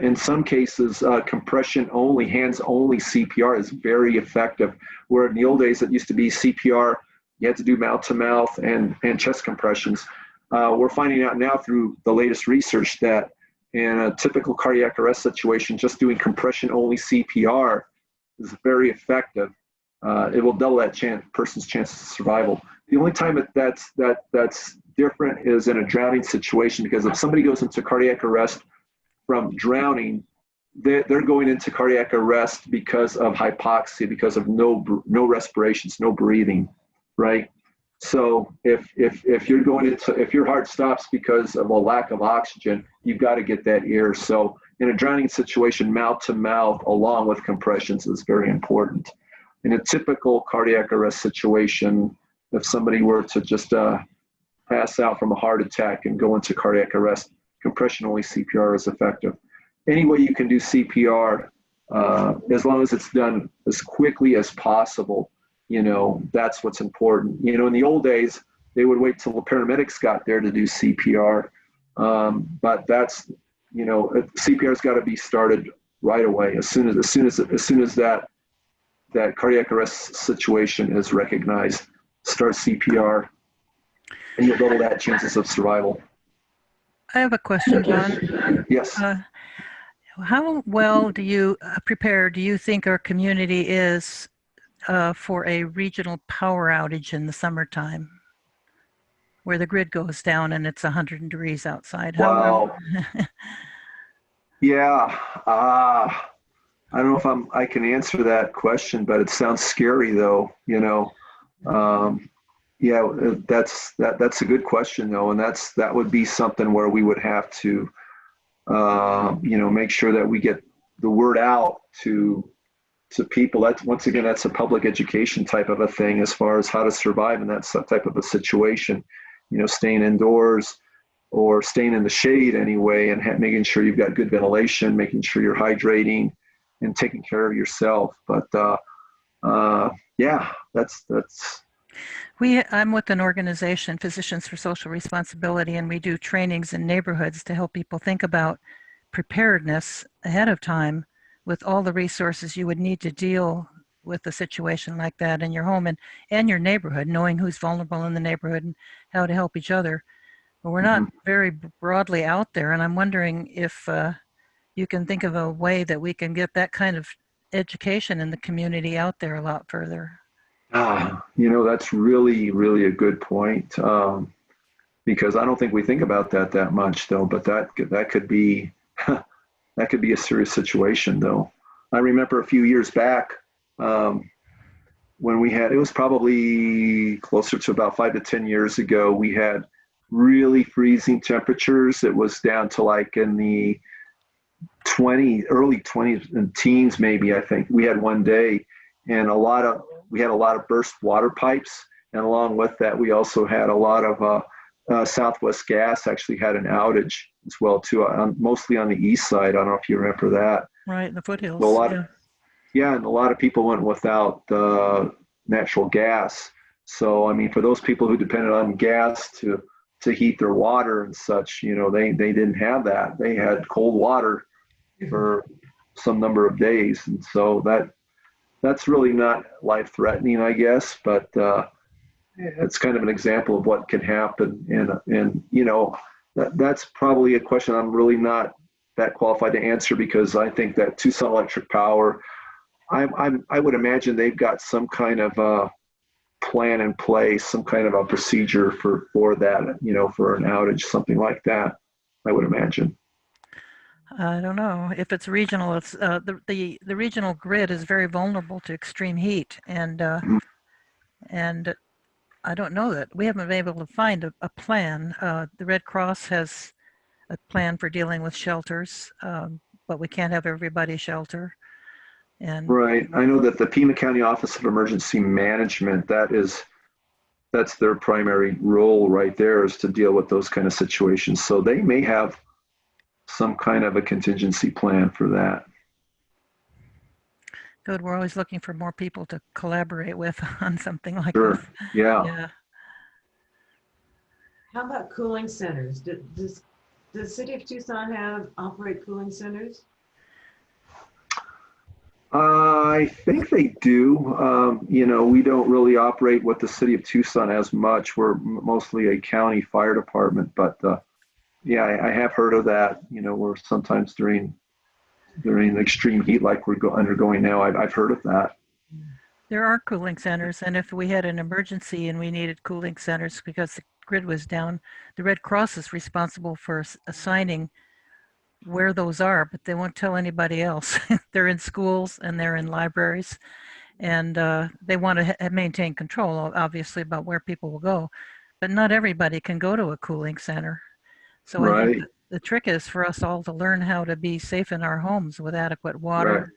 in some cases, compression only, hands only CPR is very effective. Where in the old days it used to be CPR, you had to do mouth to mouth and chest compressions. We're finding out now through the latest research that in a typical cardiac arrest situation, just doing compression only CPR is very effective. It will double that person's chances of survival. The only time that's different is in a drowning situation, because if somebody goes into cardiac arrest from drowning, they're going into cardiac arrest because of hypoxia, because of no respirations, no breathing, right? So if you're going into, if your heart stops because of a lack of oxygen, you've got to get that air. So in a drowning situation, mouth to mouth along with compressions is very important. In a typical cardiac arrest situation, if somebody were to just pass out from a heart attack and go into cardiac arrest, compression only CPR is effective. Any way you can do CPR, as long as it's done as quickly as possible, that's what's important. In the old days, they would wait till the paramedics got there to do CPR. But that's, CPR's got to be started right away. As soon as that cardiac arrest situation is recognized, start CPR, and you'll double that chances of survival. I have a question, John. Yes. How well do you think our community is for a regional power outage in the summertime, where the grid goes down and it's 100 degrees outside? Wow. Yeah. I don't know if I can answer that question, but it sounds scary though, yeah, that's a good question though. And that would be something where we would have to, make sure that we get the word out to people. That's a public education type of a thing as far as how to survive in that type of a situation, staying indoors or staying in the shade anyway, and making sure you've got good ventilation, making sure you're hydrating and taking care of yourself. But yeah, that's. I'm with an organization, Physicians for Social Responsibility, and we do trainings in neighborhoods to help people think about preparedness ahead of time with all the resources you would need to deal with a situation like that in your home and your neighborhood, knowing who's vulnerable in the neighborhood and how to help each other. But we're not very broadly out there, and I'm wondering if you can think of a way that we can get that kind of education in the community out there a lot further. That's really, really a good point, because I don't think we think about that much though, but that could be that could be a serious situation though. I remember a few years back when it was probably closer to about 5 to 10 years ago, we had really freezing temperatures. It was down to like in the early 20s and teens maybe, I think. We had one day, and we had a lot of burst water pipes, and along with that, we also had a lot of Southwest Gas actually had an outage as well too, mostly on the east side. I don't know if you remember that. Right, in the foothills. And a lot of people went without natural gas. So I mean, for those people who depended on gas to heat their water and such, they didn't have that. They had cold water for some number of days, and so that's really not life-threatening, I guess, but it's kind of an example of what can happen. And that's probably a question I'm really not that qualified to answer, because I think that Tucson Electric Power, I would imagine they've got some kind of a plan in place, some kind of a procedure for that, for an outage, something like that, I would imagine. I don't know if it's regional. It's the regional grid is very vulnerable to extreme heat, and I don't know that we haven't been able to find a plan. The Red Cross has a plan for dealing with shelters, but we can't have everybody shelter. And right, I know that the Pima County Office of Emergency Management, that's their primary role right there, is to deal with those kind of situations. So they may have some kind of a contingency plan for that. Good. We're always looking for more people to collaborate with on something like Sure. this. Yeah. Yeah. How about cooling centers? Does the city of Tucson operate cooling centers? I think they do. You know, we don't really operate with the city of Tucson as much. We're mostly a county fire department, but yeah, I have heard of that. You know, where sometimes during extreme heat like we're undergoing now, I've heard of that. There are cooling centers, and if we had an emergency and we needed cooling centers because the grid was down, the Red Cross is responsible for assigning where those are, but they won't tell anybody else. They're in schools and they're in libraries, and they want to maintain control, obviously, about where people will go. But not everybody can go to a cooling center. So I think Right. the trick is for us all to learn how to be safe in our homes with adequate water. Right.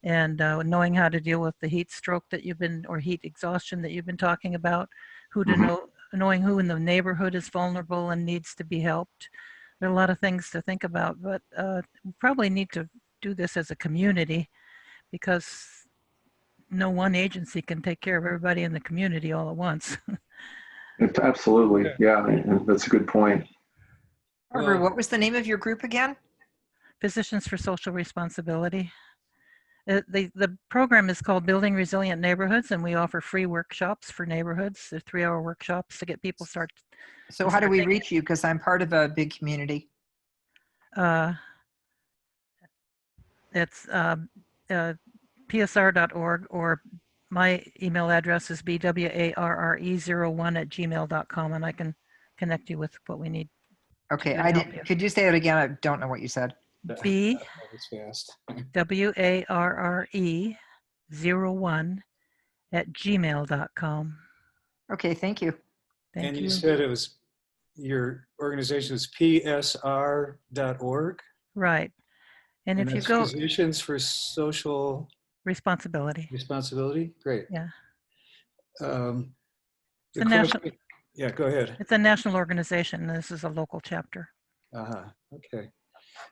And knowing how to deal with the heat stroke that or heat exhaustion that you've been talking about, who to Mhm. knowing who in the neighborhood is vulnerable and needs to be helped. There are a lot of things to think about, but we probably need to do this as a community because no one agency can take care of everybody in the community all at once. Absolutely. Yeah, and that's a good point. Barbara, Well, what was the name of your group again? Physicians for Social Responsibility. The program is called Building Resilient Neighborhoods, and we offer free workshops for neighborhoods. They're 3-hour workshops to get people So to how do start we thinking. reach you? Because I'm part of a big community. It's psr.org, or my email address is bwarre01@gmail.com, and I can connect you with what we need Okay, to I help did. you. Could you say that again? I don't know what you said. that was fast. bwarre01@gmail.com. Okay, thank you. Thank And you you. said it was, your organization is psr.org? Right. And And if you that's go, Physicians for Social responsibility. Responsibility? Great. Yeah. The It's a national, question, yeah, go ahead. it's a national organization. And this is a local chapter. Uh-huh, okay.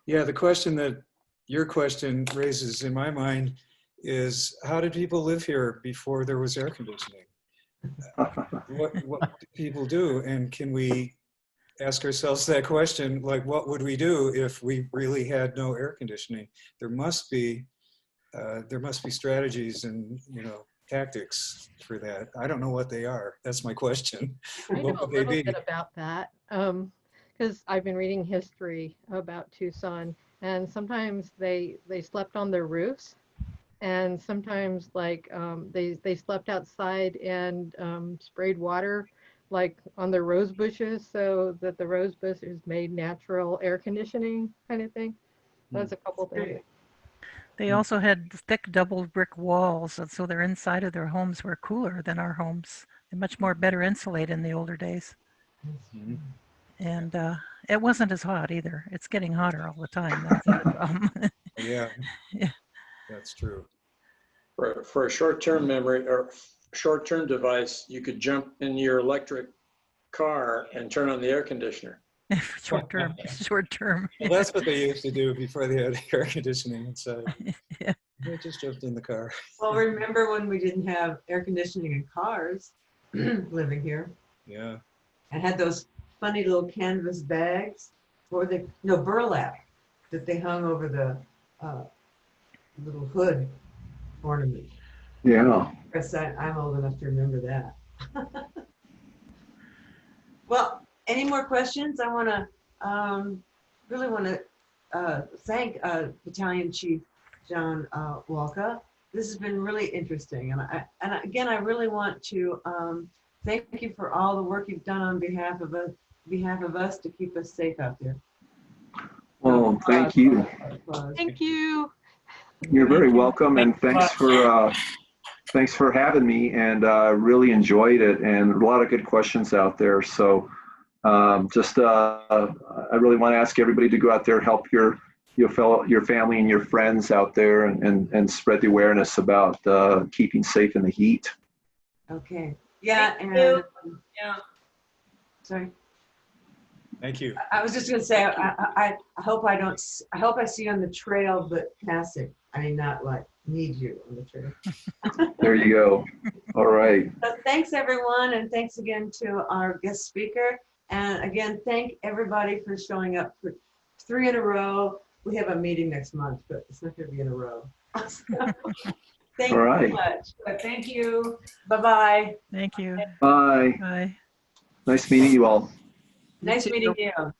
Yeah, the question that your question raises in my mind is, how did people live here before there was air conditioning? What do people do? And can we ask ourselves that question, like, what would we do if we really had no air conditioning? There must be strategies and, tactics for that. I don't know what they are. That's my question. I know What a would they little be? bit about that because I've been reading history about Tucson, and sometimes they slept on their roofs, and sometimes like they slept outside and sprayed water like on their rose bushes so that the rose bushes made natural air conditioning kind of thing. That's a couple things. They also had thick double brick walls, and so their inside of their homes were cooler than our homes. They're much more better insulated in the older days. Mhm. And it wasn't as hot either. It's getting hotter all the time. That's the other problem. Yeah, Yeah. that's true. For a short-term memory or short-term device, you could jump in your electric car and turn on the air conditioner. Short term, short term. Well, that's what they used to do before they had air conditioning inside. Yeah. They just jumped in the car. Well, remember when we didn't have air conditioning in cars living here Yeah. and had those funny little canvas bags or burlap that they hung over the little hood ornament. Yeah. Yes, I'm old enough to remember that. Well, any more questions? I want to really want to thank Battalion Chief John Walka. This has been really interesting, and again, I really want to thank you for all the work you've done on behalf of us to keep us safe out there. Well, thank you. Thank you. You're very Thank you. welcome, and thanks for having me, and really enjoyed it, and a lot of good questions out there. So I really want to ask everybody to go out there, help your family and your friends out there, and spread the awareness about keeping safe in the heat. Okay. Yeah. Thank you. Yeah. Sorry. Thank you. I was just gonna say, I hope I see you on the trail, but passive. I mean, not like need you on the tree. There you go. All right. So thanks everyone, and thanks again to our guest speaker. And again, thank everybody for showing up for 3 in a row. We have a meeting next month, but it's not going to be in a row. Thank All right. you so much. But thank you. Bye-bye. Thank you. Bye. Bye. Nice meeting you all. Nice too. meeting you.